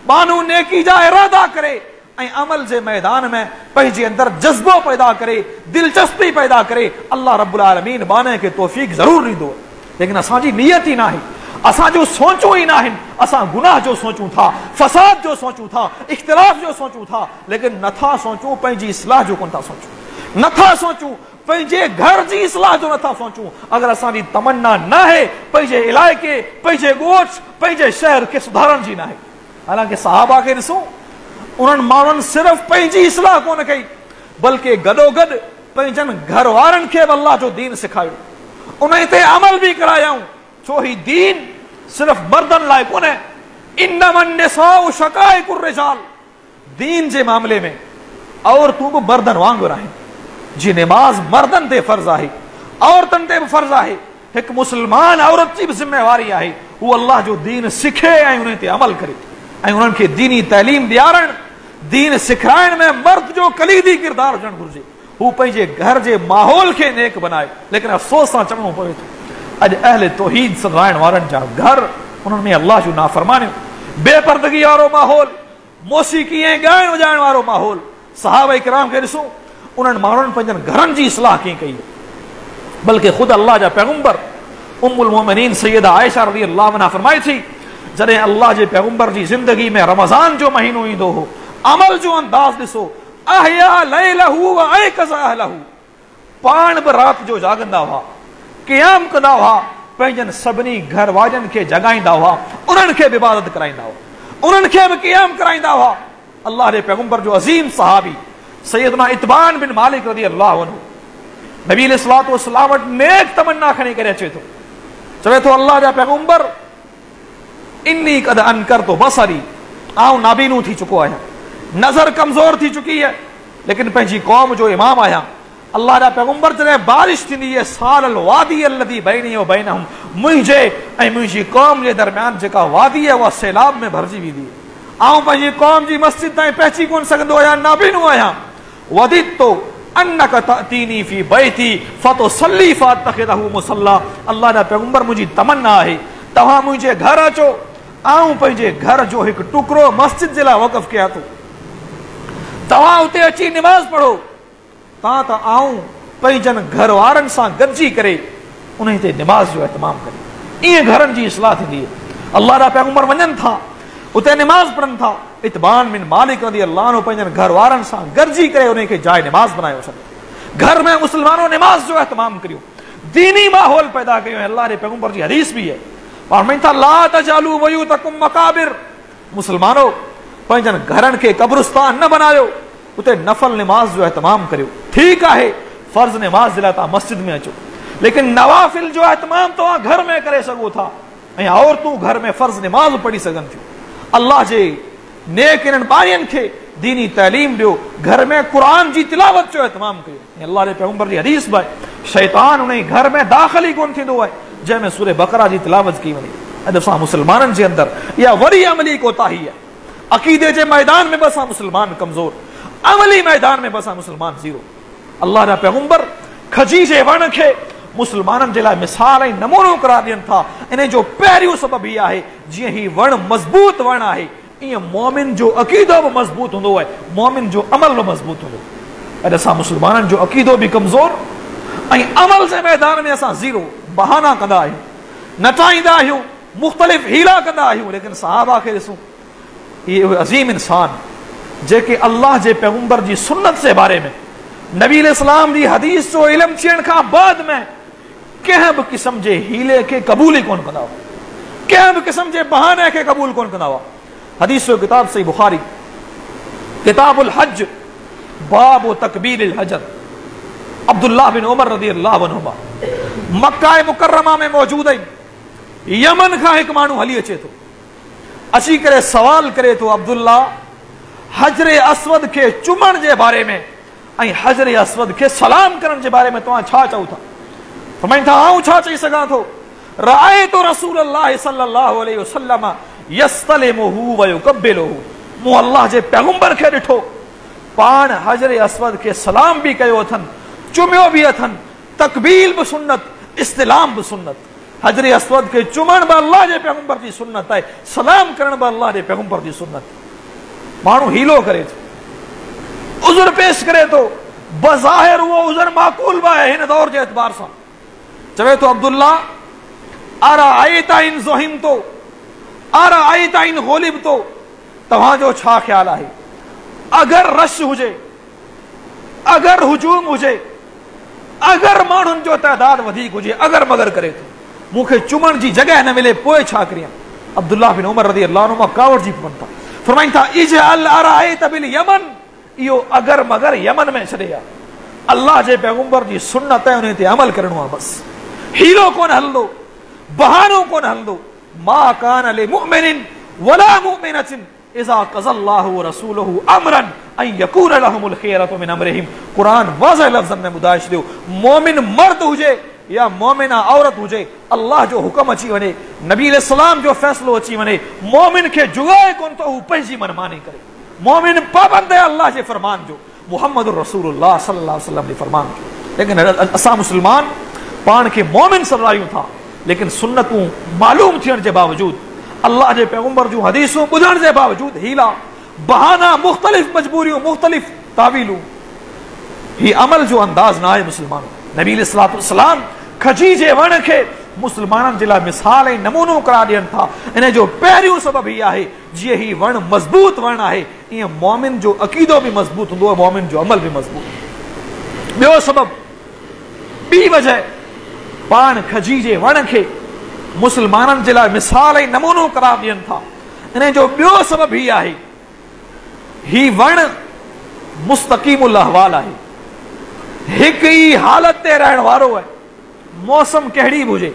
बानू नेकी जा इरादा करे ऐं अमल जे मैदान में पंहिंजे अंदर जज़्बो पैदा करे, दिलचस्पी पैदा करे, अल्लाह रब्बुल आलमीन बाने खे तौफ़ीक ज़रूर ॾींदो। लेकिन असांजी नियत ई न आहे, असांजो सोचूं ई न आहिनि। असां गुनाह जो सोचूं था, फसाद जो सोचूं था, इख्तिलाफ जो सोचूं था, लेकिन नथा सोचूं पंहिंजी इस्लाह जो कोन था सोचूं, नथा सोचूं पंहिंजे घर जी इस्लाह जो नथा सोचूं। अगर असांजी तमन्ना न आहे पंहिंजे इलाइक़े, पंहिंजे ॻोठ, पंहिंजे शहर खे सुधारण जी न आहे। हालांकि सहाबा खे ॾिसूं, उन्हनि माण्हुनि सिर्फ़ पंहिंजी इस्लाह कोन कई बल्कि गॾोगॾु पंहिंजनि घर वारनि खे बि अल्लाह जो दीन सेखारियो, उन ते अमल बि करायाऊं। छो ही दीन सिर्फ मर्दनि लाइ कोन्हे, इन्नमन निसाउ शकाइकुर रिजाल, दीन जे मामले में औरतूं बि मर्दनि वांगुरु आहिनि। जी नमाज़ मर्दनि ते फर्ज़ आहे, औरतुनि ते बि फर्ज़ आहे। हिकु मुस्लमान औरत जी बि ज़िम्मेवारी आहे हू अल्लाह जो दीन सिखे ऐं उन ते अमल करे ऐं उन्हनि खे दीनी तइलीम ॾियारणु, दीन सिखाइण में मर्द जो कलीदी किरदारु हुजणु घुरिजे। हू पंहिंजे घर जे माहौल खे नेक बनाए। लेकिन अफ़सोस सां चवणो पवे थो, अॼु अहले तौहीद सदाइण वारनि जा घर, उन्हनि में अल्लाह जूं नाफ़रमानियूं, बेपर्दगी वारो माहौल, मौसीक़ी ऐं ॻाइण वॼाइण वारो माहौल। सहाबा किराम खे ॾिसूं, उन्हनि माण्हुनि पंहिंजनि घरनि जी इस्लाह कीअं कई, बल्कि ख़ुदि अल्लाह जा पैगंबर उम्मुल मोमिनीन सैयदा आयशा रज़ियल्लाहु अन्हा फरमाए थी, जॾहिं अल्लाह जे पैगंबर जी ज़िंदगी में रमज़ान जो महीनो ईंदो हो, अमल जो अंदाज़ ॾिसो, अहया लैलहू व अयक़ज़ अहलहू, पाण बि राति जो जाॻंदा हुआ, क़याम कंदा हुआ, पंहिंजनि सभिनी घर वारनि खे जगाईंदा हुआ, उन्हनि खे बि इबादत कराईंदा हुआ, उन्हनि खे बि क़याम कराईंदा हुआ। अल्लाह जे पैगंबर जो अज़ीम सहाबी सैयदना इत्बान बिन मालिक रज़ियल्लाहु अन्हु नबी अलैहिस्सलातु वस्सलाम वटि नेक तमन्ना खणी करे अचे थो, चवे थो, अल्लाह जा पैगंबर इन्नी कद अनकरतु बसरी, आऊं नाबीनू थी चुको आहियां, नज़र कमज़ोर थी चुकी है, लेकिन पंहिंजी क़ौम जो इमाम आहियां। अल्लाह जा पैगंबर जॾहिं बारिश थींदी है, साल वादी अल्लज़ी बैनी व बैनहुम, मुंहिंजे ऐं मुंहिंजी क़ौम जे दरमियान जेका वादी आहे उहा सैलाब में भरिजी वेंदी है। आऊं पंहिंजी क़ौम जी मस्जिद ताईं पहुची कोन सघंदो आहियां, नाबीनू आहियां। वदितो अन्नक तअतीनी फी बैती फतुसल्ली फअतखिदहु मुसल्ला, अल्लाह जा पैगंबर मुंहिंजी तमन्ना आहे तव्हां मुंहिंजे घर अचो, आऊं पंहिंजे घर जो हिकु टुकड़ो मस्जिद जे लाइ वक़फ़ कयां थो, तव्हां उते अची निमाज़ पढ़ो, तव्हां त आऊं पंहिंजनि घर वारनि सां गॾिजी करे उन ते निमाज़ जो एहतमाम करे। ईअं घरनि जी इस्लाह थींदी आहे। अल्लाह जा पैगंबर वञनि था, उते निमाज़ पढ़नि था। इतबान बिन मालिक रज़ियल्लाहु अन्हु पंहिंजनि घर वारनि सां गॾिजी करे उन खे जाइ निमाज़ बनायो छॾियो। घर में मुसलमानों निमाज़ जो एहतमाम करियो, दीनी माहौल पैदा करियो। अल्लाह जे पैगंबर जी हदीस भी है, फरमाइनि था ला तजालू बयूतकुम मकाबिर, मुसलमानों पंहिंजनि घरनि खे कब्रिस्तान न बनायो, उते नफल निमाज़ जो एहतमाम करियो। ठीक आहे, फर्ज निमाज़ जे लाइ तव्हां मस्जिद में अचो, लेकिन नवाफिल जो एहतमाम तव्हां घर में करे सघो था ऐं औरतूं घर में फर्ज निमाज़ पढ़ी सघनि थियूं। अल्लाह जे नेक इन्हनि ॿारनि खे दीनी तालीम ॾियो, घर में क़ुरान जी तिलावत जो एहतमाम कयो। अल्लाह जे पैगंबर जी हदीस बि आहे, शैतान उन घर में दाख़िल ई कोन थींदो आहे जंहिंमें सूरह बकरा जी तिलावत कई वञे। अॼु असां मुसलमाननि जे अंदरि इहा वरी अमली कोताही आहे। अक़ीदे जे मैदान में बि असां मुसलमान कमज़ोर, अमली मैदान में बि असां मुसलमान ज़ीरो। अल्लाह जा पैगंबर खजी जे वण खे मुसलमाननि जे लाइ मिसाल ऐं नमूनो करार ॾियनि था। इन जो पहिरियों सबबु इहा आहे, जीअं ही वण मज़बूत वण आहे, ईअं मोमिन जो अक़ीदो बि मज़बूत हूंदो आहे, मोमिन जो अमल बि मज़बूत हूंदो। अॼु असां मुसलमाननि जो अक़ीदो बि कमज़ोर ऐं अमल जे मैदान में असां ज़ीरो। बहाना कंदा आहियूं, नचाईंदा आहियूं, मुख़्तलिफ़ हीला कंदा आहियूं, लेकिन सहाबा खे ॾिसूं, इहे उहे अज़ीम इंसान जेके अल्लाह जे पैगंबर जी सुन्नत जे बारे में, नबी इस्लाम जी हदीस जो इल्म थियण खां बाद में कंहिं बि क़िस्म जे हीले खे क़बूल ई कोन कंदा हुआ, कंहिं बि क़िस्म जे बहाने खे क़बूल कोन कंदा हुआ। हदीस जो किताब सही बुखारी, किताबुल हज, बाब तकबीर हजर, अब्दुल्लाह बिन उमर रज़ियल्लाहु अन्हुमा मक्का मुकर्रमा में मौजूद आहिनि। यमन खां हिकु माण्हू हली अचे थो, अची करे सवाल करे थो अब्दुल्ला हजरे अस्वद खे चुमण जे बारे में ऐं हजरे अस्वद खे सलाम करण जे बारे में तव्हां छा चओ था? फरमाइनि था आऊं छा चई सघां थो, रअयतु रसूलल्लाह सल्लल्लाहु अलैहि वसल्लम यस्तलिमुहु व युक़ब्बिलुहु, मूं अल्लाह जे पैगंबर खे ॾिठो पाण हजरे अस्वद खे सलाम बि कयो अथनि, चुमियो बि अथनि, तकबील बि सुन्नत, इस्तिलाम बि सुन्नत। हजरे अस्वद खे चुमण बि अल्लाह जे पैगंबर जी सुन्नत आहे, सलाम करण बि अल्लाह जे पैगंबर जी सुन्नत। माण्हू हीलो करे थो, उज़र पेश करे थो, बज़ाहिर उहो उज़र माक़ूल बि आहे हिन दौर जे एतबार सां। चवे थो अब्दुल्ला अरअयता इन ज़ुहिमतो अरअयता इन ग़ुलिबतो, तव्हांजो छा ख्याल आहे? अगर रश हुजे, अगर हुजूम हुजे, अगर माण्हुनि जो तइदाद वधीक हुजे, अगर मगर करे थो, मूंखे चुमण जी जॻह न मिले, पोइ छा करियां? अब्दुल्लाह बिन उमर रज़ियल्लाहु अन्हु कावड़ जी पवनि था, फरमाइनि था इजअल अरअयत बिल यमन, इहो अगर मगर यमन में छॾे आ। अल्लाह जे पैगंबर जी सुन्नत आहे, उन ते अमल करणो आहे बस। हीलो कोन हलंदो, बहानो कोन हलंदो। मा कान लिमुमिनिन वला मुमिनतिन इज़ा क़ज़ल्लाहु व रसूलुहु अमरन अन यकून लहुमुल खियरतु मिन अमरिहिम, कुरान वाज़ह लफ़्ज़न में ॿुधाए छॾियो, मोमिन मर्द हुजे या मोमिना औरत हुजे, अल्लाह जो हुक्म अची वञे, नबी अलैहिस्सलाम जो फ़ैसिलो अची वञे, मोमिन खे जुगाए कोन थो हू पंहिंजी मनमानी करे। मोमिन पाबंद आहे अल्लाह जे फरमान जो, मुहम्मद रसूलुल्लाह सल्लल्लाहु अलैहि वसल्लम जे फरमान जो। लेकिन असां मुसलमान पाण खे मोमिन समझायूं था, लेकिन सुन्नतूं मालूम थियण जे बावजूद, अल्लाह जे पैगंबर जूं हदीसूं ॿुधण जे बावजूद हीला, बहाना, मुख़्तलिफ़ मजबूरियूं, मुख़्तलिफ़ तावीलूं, ही अमल जो अंदाज़ न आहे मुसलमानों। नबी अलैहिस्सलाम खजी जे वण खे मुसलमाननि जे लाइ मिसाल ऐं नमूनो करार ॾियनि था। इन जो पहिरियों सबबु इहा आहे, जीअं ही वण मज़बूत वण आहे, ईअं मोमिन जो अक़ीदो बि मज़बूत हूंदो आहे, मोमिन जो अमल बि मज़बूत। ॿियो सबबु, ॿी वजह, पाण खजी जे वण खे मुसलमाननि जे लाइ मिसाल ऐं नमूनो करार ॾियनि था। इन जो ॿियो सबबु हीउ आहे, ही वण मुस्तक़ीमुल अहवाल आहे, हिकु ई हालत ते रहण वारो आहे। मौसम कहिड़ी बि हुजे,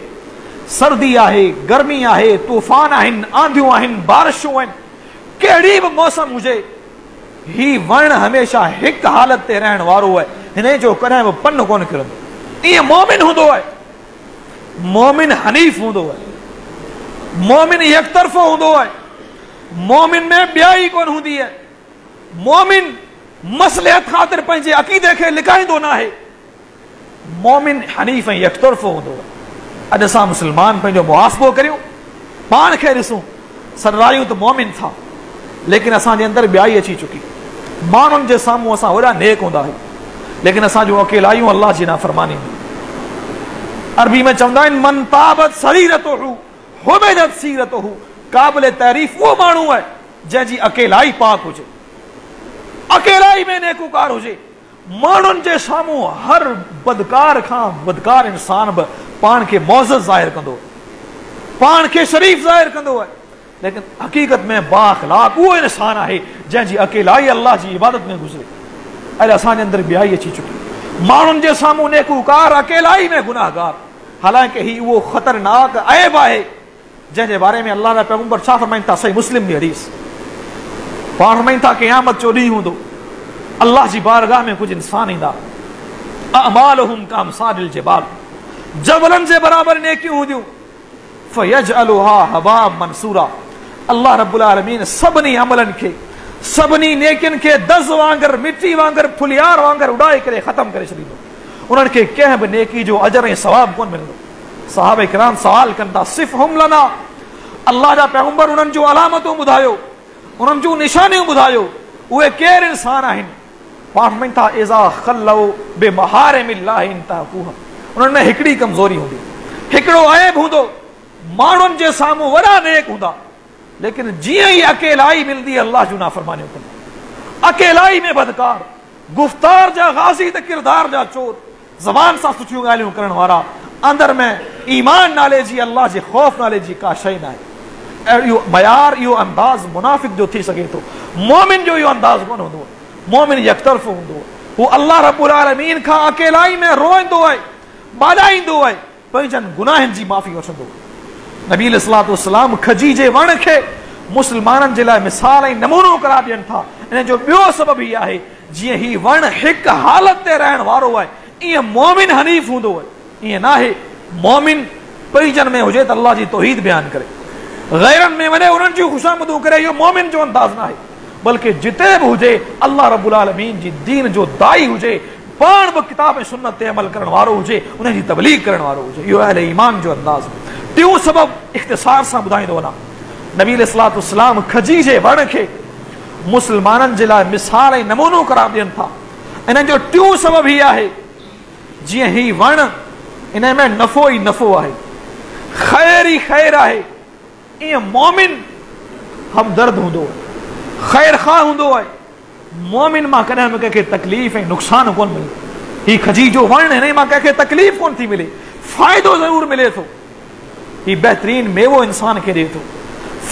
सर्दी आहे, गर्मी आहे, तूफ़ान आहिनि, आंधियूं आहिनि, बारिशूं आहिनि, कहिड़ी बि मौसम हुजे, ही वण हमेशह हिकु हालत ते रहण वारो आहे, हिन जो कॾहिं बि पन कोन किरंदो। ईअं मोमिन हूंदो आहे, मोमिन हनीफ़ हूंदो आहे, मोमिन यकतरफ़ो हूंदो आहे, मोमिन में ॿियाई कोन हूंदी आहे, मोमिन मसलिहत ख़ातिर पंहिंजे अक़ीदे खे लिकाईंदो न आहे, मोमिन हनीफ़ ऐं यकतरफ़ो हूंदो आहे। अॼु असां मुसलमान पंहिंजो मुहासिबो करियूं, पाण खे ॾिसूं, सरायूं त मोमिन था, लेकिन असांजे अंदरि ॿियाई अची चुकी, माण्हुनि जे साम्हूं असां वॾा नेक हूंदा आहियूं, लेकिन असां जो अकेला आहियूं अल्लाह जी नाफ़रमानी में। अरबी में चवंदा आहिनि मन ताबत सरीरतुहु हुबिदत सीरतुहु, क़ाबिल तारीफ़ उहो माण्हू आहे जंहिंजी अकेलाई पाक हुजे, अकेलाई में नेकूकार हुजे। माण्हुनि जे साम्हूं हर बदकार खां बदकार इंसान बि पाण खे मौज़ज़ ज़ाहिर कंदो, पाण खे शरीफ़ ज़ाहिर कंदो आहे, लेकिन हक़ीक़त में बाअख़लाक़ उहो इंसान आहे जंहिंजी अकेलाई अल्लाह जी इबादत में गुज़रे। अॼु असांजे अंदरि ॿियाई अची चुकी, माण्हुनि जे साम्हूं नेकूकार, अकेलाई में गुनाहगार। हालांकि ही उहो ख़तरनाक ऐब आहे जंहिंजे बारे में अल्लाह जा पैगंबर छा फरमाइनि था? सही मुस्लिम जी हदीस पाण फरमाइनि था क़यामत जो ॾींहुं हूंदो, अल्लाह जी बारगाह में कुझु इंसान ईंदा, अअमालुहुम कअमसालिल जिबाल, जबलनि जे बराबर नेकियूं हूंदियूं, फयजअलुहा हबाअ मनसूरा, अल्लाह रब्बुल आलमीन सभिनी अमलनि खे, सभिनी नेकियुनि खे दज़ वांगर, मिटी वांगर, फुलियार वांगर उॾाए करे ख़तम करे छॾींदो। उन्हनि खे कंहिं बि नेकी जो अजर ऐं सवाब कोन मिलंदो। सहाबा किराम सवाल कनि था सिफ़हुम लना, अल्लाह जा पैगंबर उन्हनि जो अलामतूं ॿुधायो, उन्हनि जूं निशानियूं ॿुधायो, उहे केरु इंसान आहिनि? पाण फरमाइनि था इज़ा खल्लऊ बिमहारिमिल्लाहि इंतहकूहा, उन्हनि में हिकिड़ी कमज़ोरी हूंदी, हिकिड़ो ऐब हूंदो, माण्हुनि जे साम्हूं वॾा नेक हूंदा, लेकिन जीअं ई अकेलाई मिलंदी अल्लाह जूं नाफ़रमानियूं कंदा, अकेलाई में बदकार, गुफ़्तार जा गाज़ी त किरदार जा चोर, ज़बान सां सुठियूं ॻाल्हियूं करण वारा, अंदर में ईमान नाले जी, अल्लाह जे ख़ौफ़ नाले जी का शइ न आहे। इहो मयार, इहो अंदाज़ मुनाफ़िक जो थी सघे थो, मोमिन जो इहो अंदाज़ कोन हूंदो। मोमिन यकतरफ़ हूंदो, हू अल्लाह रब्बुल आलमीन खां अकेलाई में रोईंदो आहे, बाॼाईंदो आहे, पंहिंजनि गुनाहनि जी माफ़ी वठंदो। नबी अलैहिस्सलातु वस्सलाम खजी जे वण खे मुस्लमाननि जे लाइ मिसाल ऐं नमूनो करार ॾियनि था। इन जो ॿियो सबबु इहो आहे, जीअं ही वण हिकु हालत ते रहण वारो आहे, ईअं मोमिन हनीफ़ हूंदो आहे। ईअं न आहे मोमिन पंहिंजनि में हुजे त अल्लाह जी तौहीद बयानु करे, गैरनि में वञे उन्हनि जूं ख़ुशामदूं करे, इहो मोमिन जो अंदाज़ न आहे। बल्कि जिते बि हुजे अल्लाह रब्बुल आलमीन जी दीन जो दाई हुजे, पाण बि किताब ऐं सुन्नत ते अमल करण वारो हुजे, उन जी तबलीग करण वारो हुजे, इहो अहले ईमान जो अंदाज़। टियों सबबु इख़्तिसार सां ॿुधाईंदो वञा, नबी अलैहिस्सलातु वस्सलाम खजी जे वण खे मुस्लमाननि जे लाइ मिसाल ऐं नमूनो करार ॾियनि था। इन जो टियों सबबु हीउ आहे, जीअं ही वण, इन में नफ़ो ई नफ़ो आहे, ख़ैर ई ख़ैर आहे, ईअं मोमिन हमदर्द हूंदो आहे, ख़ैर ख़्वाह हूंदो आहे। मोमिन मां कॾहिं बि कंहिंखे तकलीफ़ ऐं नुक़सान कोन मिले। ही खजी जो वण, हिन मां कंहिंखे तकलीफ़ कोन थी मिले, फ़ाइदो ज़रूरु मिले थो। ही बहितरीन मेवो इंसान खे ॾिए थो,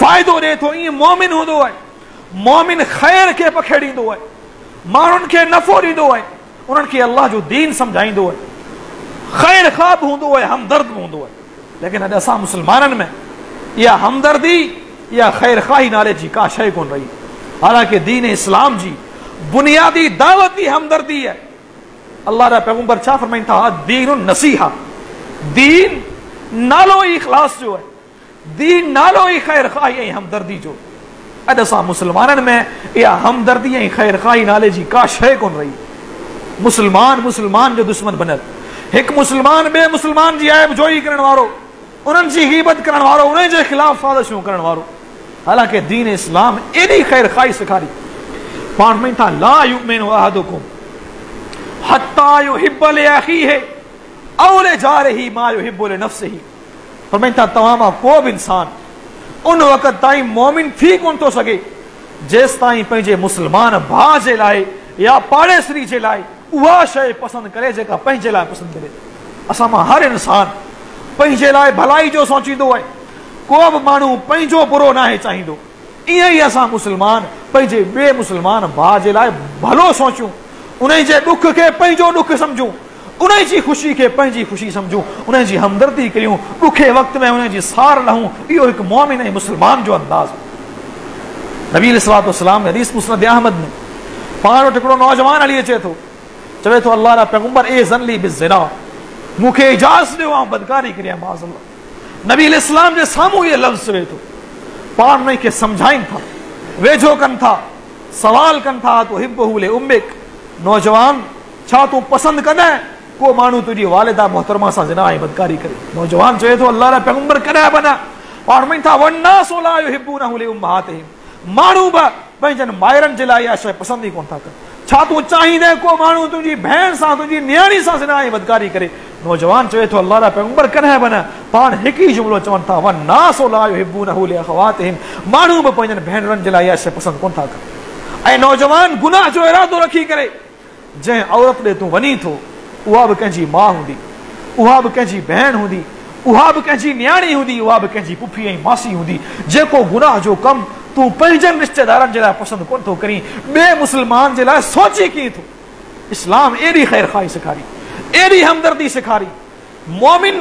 फ़ाइदो ॾिए थो, ईअं मोमिन हूंदो आहे। मोमिन ख़ैर खे पखेड़ींदो आहे, माण्हुनि खे नफ़ो ॾींदो आहे, उन्हनि खे अल्लाह जो दीन सम्झाईंदो आहे, ख़ैर ख़्वाह बि हूंदो आहे, हमदर्द बि हूंदो आहे। लेकिन अॼु असां मुस्लमाननि में इहा हमदर्दी या ख़ैर ख़्वाही नाले जी का शइ कोन रही। हालांकि दीन इस्लाम जी बुनियादी दावत ई हमदर्दी आहे। अल्लाह जा पैगंबर छा फरमाइनि था? दीन नसीहा, दीन नालो ई इख़लास जो आहे, दीन नालो ई ख़ैर ख़्वाही ऐं हमदर्दी जो। अॼु असां मुस्लमाननि में इहा हमदर्दी ऐं ख़ैर ख़्वाही नाले जी का शइ कोन रही। मुस्लमान मुस्लमान जो दुश्मन बनियल, हिकु मुस्लमान ॿिए मुस्लमान जी ऐब जोई करण वारो, उन्हनि जी ग़ीबत करण वारो, उन जे ख़िलाफ़ साज़िशूं करण वारो। हालांकि दीन इस्लाम एॾी ख़ैर ख़्वाही सेखारी। पाण में था ला युमिनु अहदुकुम हत्ता युहिब्ब लिअखीहि औ लिजारिहि मा युहिब्बु लिनफ्सिहि। फरमाइनि था तव्हां मां को बि इंसान उन वक़्त ताईं मोमिन थी कोन थो सघे जेसि ताईं पंहिंजे मुस्लमान भाउ जे लाइ या पाड़ेसरी जे लाइ उहा शइ पसंदि करे जेका पंहिंजे लाइ पसंदि करे। असां मां हर इंसान पंहिंजे लाइ भलाई जो सोचींदो आहे, को बि माण्हू पंहिंजो बुरो नाहे चाहींदो। ईअं ई असां मुस्लमान पंहिंजे ॿिए मुस्लमान भाउ जे लाइ भलो सोचूं, उन जे ॾुख खे पंहिंजो ॾुख सम्झूं, उन जी ख़ुशी खे पंहिंजी ख़ुशी सम्झूं, उन जी हमदर्दी कयूं, ॾुखे वक़्त में उन जी सार लहूं। इहो हिकु मोमिन ऐं मुस्लमान जो अंदाज़। नबी अलैहिस्सलातु वस्सलाम हदीस मुस्नद अहमद में पाण वटि हिकिड़ो नौजवान हली अचे थो, चवे थो अल्लाह जा पैगंबर ए ज़नली बिज़िना, मूंखे इजाज़त ॾियो आउं बदकारी करियां माज़अल्लाह। नबी अलैहिस्सलाम जे साम्हूं इहे लफ़्ज़ चवे थो, पाण उन खे सम्झाइनि था, वेझो कनि था, सवाल कनि था तो हिब्बहु ले उम्मिक, नौजवान छा तूं पसंदि कंदे को माण्हू तुंहिंजी वालिदा मोहतरमा सां ज़िना ऐं बदकारी करे? नौजवान चवे थो अल्लाह जा पैगंबर कॾहिं बि न। पाण में था वन्नासु ला युहिब्बूनहु लिउम्महातिहिम, माण्हू बि पंहिंजनि माइरनि जे लाइ इहा शइ पसंदि ई कोन था कनि। छा तूं चाहींदे को माण्हू तुंहिंजी भेण सां तुंहिंजी नियाणी सां सिनाई बदकारी करे? नौजवान चवे थो अल्लाह जा पैगंबर कॾहिं बि न, पाण हिकु ई जुमिलो चवनि था वन्नासु ला युहिब्बूनहु लिअख़वातिहिम, माण्हू बि पंहिंजनि भेनरुनि जे लाइ इहा शइ पसंदि कोन था कनि। ऐं नौजवान गुनाह जो इरादो रखी करे जंहिं औरत ॾे तूं वञी थो उहा बि कंहिंजी माउ हूंदी, उहा बि कंहिंजी भेण हूंदी, उहा बि कंहिंजी नियाणी हूंदी, उहा बि कंहिंजी पुफी ऐं मासी हूंदी। जेको गुनाह जो कमु तूं पंहिंजनि रिश्तेदारनि जे लाइ पसंदि कोन थो करीं, ॿिए मुस्लमान जे लाइ सोची कीअं थो? इस्लाम एॾी ख़ैर ख़ाई सेखारी, एॾी हमदर्दी सेखारी। मोमिन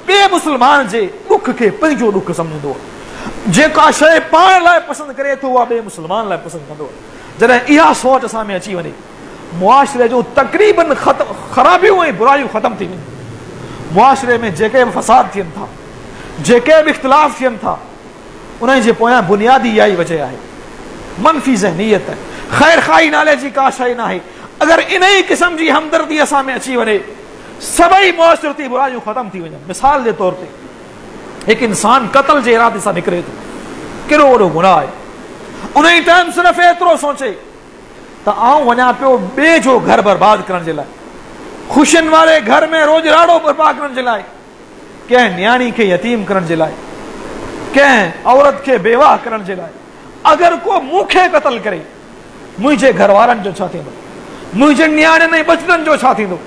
ॿिए मुस्लमान जे ॾुख खे पंहिंजो ॾुख सम्झंदो आहे। जेका शइ पाण लाइ पसंदि करे थो उहा ॿिए मुस्लमान लाइ पसंदि कंदो आहे। जॾहिं इहा सोच असां में अची वञे, मुआशरे जो तक़रीबन ख़राबियूं ऐं बुरायूं ख़तम थी वञनि। मुआशरे में जेके बि फसाद थियनि था, जेके बि इख़्तिलाफ़ थियनि था, उन जे पोयां बुनियादी इहा ई वजह आहे मनफ़ी ज़हनियत, ख़ैर ख़ाई नाले जी का शइ न आहे। अगरि इन ई क़िस्म जी हमदर्दी असां में अची वञे, सभई मुआशरती बुरायूं ख़तम थी वञनि। मिसाल जे तौर ते हिकु इंसान क़त्ल जे इरादे सां निकिरे थो, कहिड़ो वॾो गुनाह आहे। उन ई टाइम सिर्फ़ु एतिरो सोचे त आउं वञा पियो ॿिए जो घर बर्बाद करण जे लाइ, ख़ुशियुनि वारे घर में रोज़राड़ो बर्बाद करण जे लाइ, कंहिं नियाणी खे यतीम करण जे लाइ, कंहिं औरत खे बेवाह करण जे लाइ। अगरि को मूंखे क़त्ल करे, मुंहिंजे घर वारनि जो छा थींदो? मुंहिंजे नियाणियुनि ऐं बचड़नि जो छा थींदो?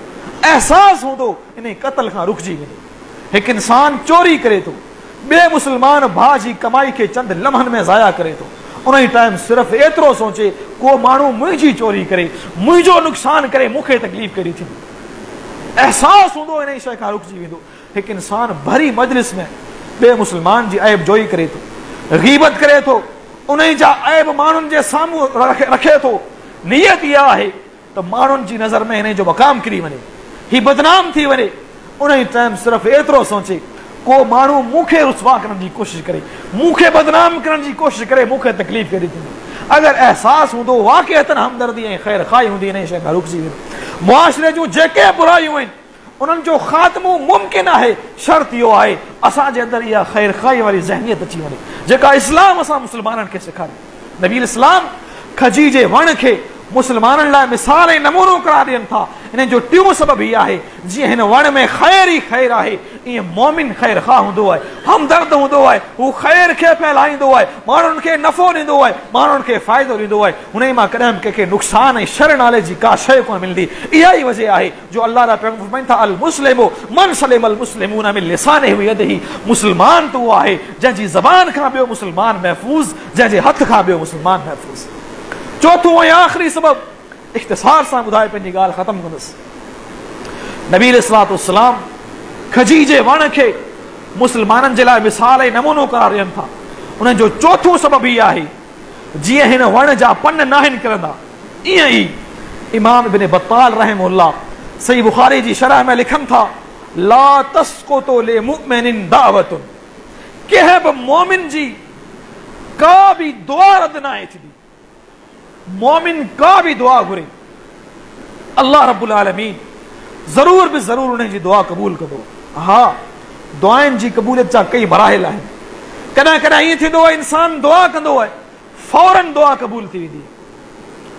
अहसासु हूंदो इन क़त्ल खां रुकिजी वेंदो। हिकु इंसान चोरी करे थो, ॿिए मुस्लमान भाउ जी कमाई खे चंद लम्हनि में ज़ाया करे थो, उन ई टाइम सिर्फ़ु एतिरो सोचे को माण्हू मुंहिंजी चोरी करे, मुंहिंजो नुक़सानु करे, मूंखे तकलीफ़ कहिड़ी थींदी? अहसासु हूंदो इन शइ खां रुकिजी वेंदो। हिकु इंसान भरी मजलिस में ॿिए मुस्लमान जी ऐब जोई करे थो, ग़ीबत करे थो, उन जा ऐब माण्हुनि जे साम्हूं रखे थो। नियत इहा आहे त माण्हुनि जी नज़र में हिन जो मक़ाम किरी वञे, ही बदनाम थी वञे। उन ई टाइम सिर्फ़ु एतिरो सोचे को माण्हू मूंखे रुसवा करण जी कोशिशि करे, मूंखे बदनाम करण जी कोशिशि करे, मूंखे तकलीफ़ कहिड़ी थींदी? अगरि अहसासु हूंदो, वाक़िअतन हमदर्दी ऐं ख़ैर ख़ाई हूंदी, इन शइ खां रुकिजी वेंदो। मुआशरे जूं जेके बुरायूं आहिनि उन्हनि जो ख़ात्मो मुमकिन आहे। शर्त इहो आहे असांजे अंदरि इहा ख़ैर ख़ाई वारी ज़हनियत अची वञे जेका इस्लाम असां मुस्लमाननि खे सेखारे। नबी इस्लाम खजी जे वण खे मुस्लमाननि लाइ मिसाल ऐं नमूनो करार ॾियनि था। इन जो टियों सबबु इहा आहे, जीअं हिन वण में ख़ैर ई ख़ैर आहे, ईअं मोमिन ख़ैर ख़ाह हूंदो आहे, हमदर्द हूंदो आहे, हू ख़ैर खे फैलाईंदो आहे, माण्हुनि खे नफ़ो ॾींदो आहे, माण्हुनि खे फ़ाइदो ॾींदो आहे। हुन मां कॾहिं बि कंहिंखे नुक़सान ऐं शर नाले जी का शइ कोन मिलंदी। इहा ई वजह आहे जो अल्लाह जा पैगंबर फरमाइनि था, अल मुस्लिमु मन सलिमल मुस्लिमून मिन लिसानिही व यदिही। मुस्लमान त उहो आहे जंहिंजी ज़बान खां ॿियो मुस्लमान महफ़ूज़, जंहिंजे हथ खां ॿियो मुस्लमान महफ़ूज़। चौथों ऐं आख़िरी सबबु इख़्तिसार सां ॿुधाए पंहिंजी ॻाल्हि ख़तमु कंदुसि। नबी अलैहिस्सलातु वस्सलाम खजी जे वण खे मुस्लमाननि जे लाइ मिसाल ऐं नमूनो करार ॾियनि था। उन जो चौथों सबबु इहा आहे, जीअं हिन वण जा पन नाहिनि किरंदा, ईअं ई इमाम इब्न बत्ताल रहमहुल्लाह सही बुखारी जी शरह में लिखनि था, ला तस्कुतु लिमुमिनिन दावतुन, कंहिं बि मोमिन जी का बि दुआ रद न आहे थींदी। मोमिन का भी दुआ घुरे, अल्लाह रब्बुल आलमीन ज़रूर भी ज़रूर उन्हें जी दुआ कबूल कंदो। हाँ, दुआनि जी क़बूलियत जा कई मराहिल आहिनि। कॾहिं कॾहिं ईअं थींदो आहे इंसान दुआ कंदो आहे, फौरन दुआ क़बूल थी वेंदी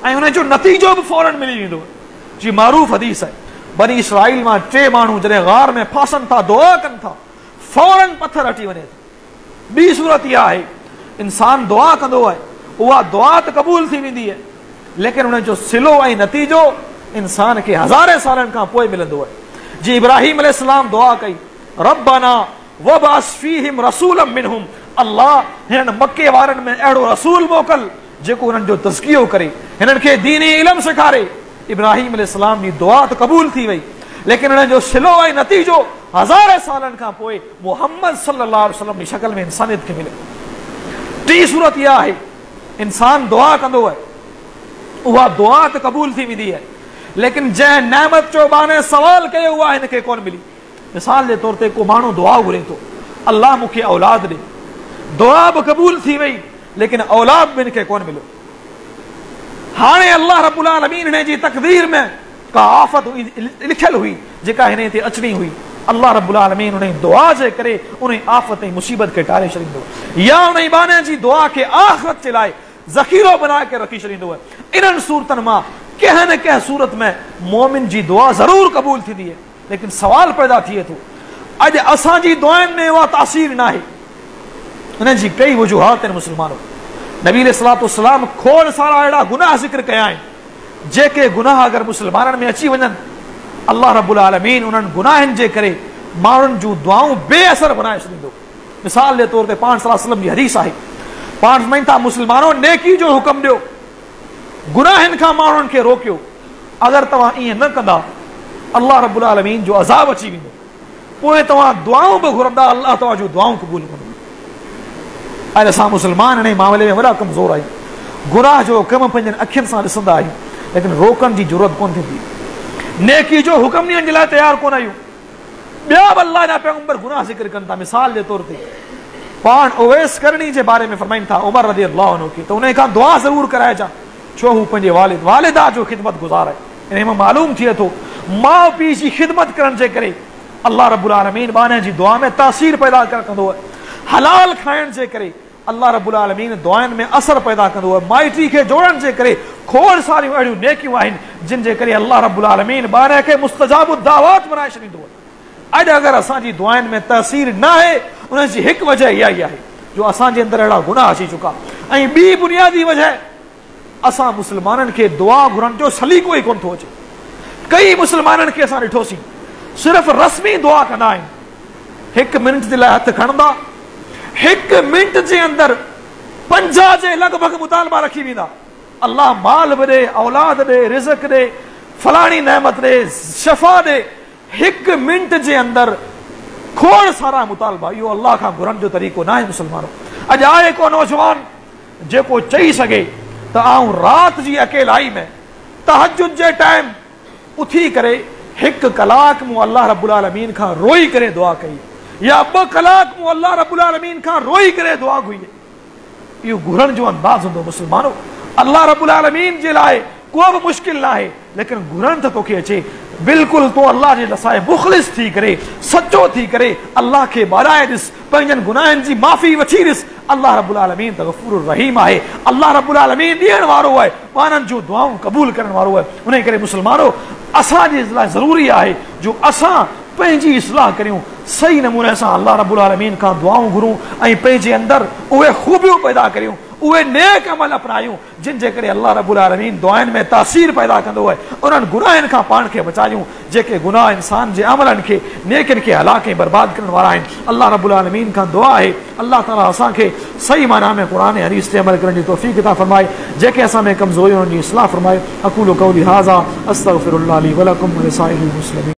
ऐं उन जो नतीजो बि फौरन मिली वेंदो आहे। जी मारूफ़ हदीस आहे, बनी इसराइल मां 3 माण्हू जॾहिं गार में फासनि था, दुआ कनि था, फौरन पत्थर हटी वञे थो। ॿी सूरत इहा आहे, इंसान दुआ कंदो आहे, उहा दुआ त क़बूल थी वेंदी आहे, लेकिन उन जो सिलो ऐं नतीजो इंसान खे हज़ारे सालनि खां पोइ मिलंदो आहे। जी इब्राहिम अलैहिस्सलाम दुआ कई, रब्बना वबअस फीहिम रसूलन मिनहुम, अल्लाह हिननि मके वारनि में अहिड़ो रसूल मोकल जेको हुननि जो तज़कियो करे, हिननि खे दीनी इल्म सेखारे। इब्राहिम अलैहिस्सलाम जी दुआ त क़बूल थी वई, लेकिन हुन जो सिलो ऐं नतीजो हज़ारे सालनि खां पोइ मुहम्मद सल्लल्लाहु अलैहि वसल्लम जी शक्ल में इंसानियत खे मिले। टी सूरत इहा आहे, इंसान दुआ कंदो आहे, उहा दुआ त क़बूल थी वेंदी आहे, लेकिन जंहिं नेमत जो बाने सवाल कयो उहा हिनखे कोन मिली। मिसाल जे तौर ते को माण्हू दुआ घुरे थो, अल्लाह मूंखे औलाद ॾे, दुआ बि क़बूल थी वई, लेकिन औलाद बि हिनखे कोन मिलियो। हाणे अल्लाह रब्बुल आलमीन हिन जी तक़दीर में का आफ़त लिखियल हुई जेका हिन ते अचणी हुई, अल्लाह रब्बुल आलमीन उन दुआ जे करे उन आफ़त ऐं मुसीबत खे टारे छॾींदो, या उन बाने जी दुआ खे आख़िरत जे लाइ ज़ख़ीरो बना के रखी छॾींदो आहे। इन्हनि सूरतनि मां कंहिं न कंहिं सूरत में मोमिन जी दुआ ज़रूर क़बूल थींदी आहे, लेकिन सवाल पैदा थिए थो अॼु असांजी दुआनि में उहा तासीर न आहे। हिन जी कई वजूहात आहिनि मुस्लमानों। नबी अलैहिस्सलातु वस्सलाम खोड़ सारा अहिड़ा गुनाह ज़िक्र कया आहिनि जेके गुनाह अगरि मुस्लमाननि में अची वञनि, अल्लाह रब्बुल आलमीन उन्हनि गुनाहनि जे करे माण्हुनि जूं दुआऊं बेअसर बनाए छॾींदो। मिसाल जे तौर ते पाण सल्लल्लाहु अलैहि वसल्लम जी हदीस आहे, पाण फरमाइनि था मुस्लमानों नेकी जो हुक्म ॾियो, गुनाहनि खां माण्हुनि खे रोकियो। अगरि तव्हां ईअं न कंदा अल्लाह रब्बुल आलमीन जो अज़ाब अची वेंदो, पोइ तव्हां दुआऊं बि घुरंदा, अल्लाह तव्हां जूं दुआऊं क़बूल कंदो। अॼु असां मुस्लमान हिन मामले में वॾा कमज़ोर आहियूं। गुनाह जो कम पंहिंजनि अखियुनि सां ॾिसंदा आहियूं, लेकिन रोकण जी ज़रूरत कोन थींदी। नेकी जो हुक्म ॾियण जे लाइ तयारु कोन आहियूं। ॿिया बि अल्लाह जा पैगंबर गुनाह ज़िक्र कनि था। मिसाल जे तौर ते पाण उवैस करणी जे बारे में फरमाइनि था उमर रज़ियल्लाहु अन्हु खे, त उन खां दुआ ज़रूर कराइजां, छो हू पंहिंजे वालिदा जो ख़िदमत गुज़ार आहे। इन मां मालूम थिए थो माउ पीउ जी ख़िदमत करण जे करे अल्लाह रब्बुल आलमीन बाने जी दुआ में तासीर पैदा कंदो आहे। हलाल खाइण जे करे अल्लाह रब्बुल आलमीन दुआनि में असर पैदा कंदो आहे। माइटी खे जोड़ण जे करे खोड़ सारियूं अहिड़ियूं नेकियूं आहिनि जिन जे करे अल्लाह रब्बुल आलमीन बाने खे मुस्तजाब दावत बनाए छॾींदो आहे। अॼु अगरि असांजी दुआनि में तासीर न आहे, उन जी हिकु वजह इहा ई आहे जो असांजे अंदरि अहिड़ा गुनाह अची चुका। ऐं ॿी बुनियादी वजह असां मुस्लमाननि खे दुआ घुरण जो सलीक़ो ई कोन थो अचे। कई मुस्लमाननि खे असां ॾिठोसीं सिर्फ़ु रस्मी दुआ कंदा आहिनि, हिकु मिनट जे लाइ हथु खणंदा, हिकु मिनट जे अंदरि 50 जे लॻभॻि मुतालबा रखी वेंदा, अल्लाह माल बि ॾे, औलाद ॾे, रिज़्क़ ॾे, फलाणी नेमत ॾे, शफ़ा ॾे। हिकु मिनट जे अंदरि खोड़ सारा मुतालबा। इहो अल्लाह खां घुरण जो तरीक़ो न आहे मुस्लमानों। अॼु आहे को नौजवान जेको चई सघे त आऊं राति जी अकेलाई में तहज्जुद जे टाइम उथी करे 1 कलाक मूं अल्लाह रब्बुल आलमीन खां रोई करे दुआ कई, या 2 कलाक मूं अल्लाह रब्बुल आलमीन खां रोई करे दुआ घुरी। इहो घुरण जो अंदाज़ हूंदो मुस्लमानों। अल्लाह रब्बुल आलमीन जे लाइ को बि मुश्किल न आहे, लेकिन घुरण त तोखे अचे। बिल्कुलु तो अल्लाह जे लाइ मुख़लिस थी करे, सचो थी करे अल्लाह खे ॿाराए ॾिस, पंहिंजनि गुनाहनि जी माफ़ी वठी ॾिस। अल्लाह रब्बुल आलमीन त गफ़ूरुर रहीम आहे। अल्लाह रब्बुल आलमीन ॾियण वारो आहे, ॿारनि जूं दुआऊं क़बूल करण वारो आहे। उन करे मुस्लमानों असांजे लाइ ज़रूरी आहे जो असां पंहिंजी इस्लाह करियूं, सही नमूने सां अल्लाह रब्बुल आलमीन खां दुआऊं घुरूं ऐं पंहिंजे अंदरि उहे ख़ूबियूं पैदा करियूं, उहे नेक अमल अपनायूं जिन जे करे अल्लाह रब्बुल आलमीन दुआनि में तासीर पैदा कंदो आहे। उन्हनि गुनाहनि खां पाण खे बचायूं जेके गुनाह इंसान जे अमलनि खे, नेकिन खे हलाके बर्बाद करण वारा आहिनि। अल्लाह रब्बुल आलमीन खां दुआ आहे अल्लाह ताला असांखे सही माना में क़ुरान ऐं हदीस ते अमल करण जी तौफ़ीक़ अता फरमाए। जेके असां में कमज़ोरी उन्हनि जी इस्लाह फरमाए। अक़ूलु क़ौली हाज़ा अस्तग़फिरुल्लाह ली व लकुम व लिसाइरिल मुस्लिमीन।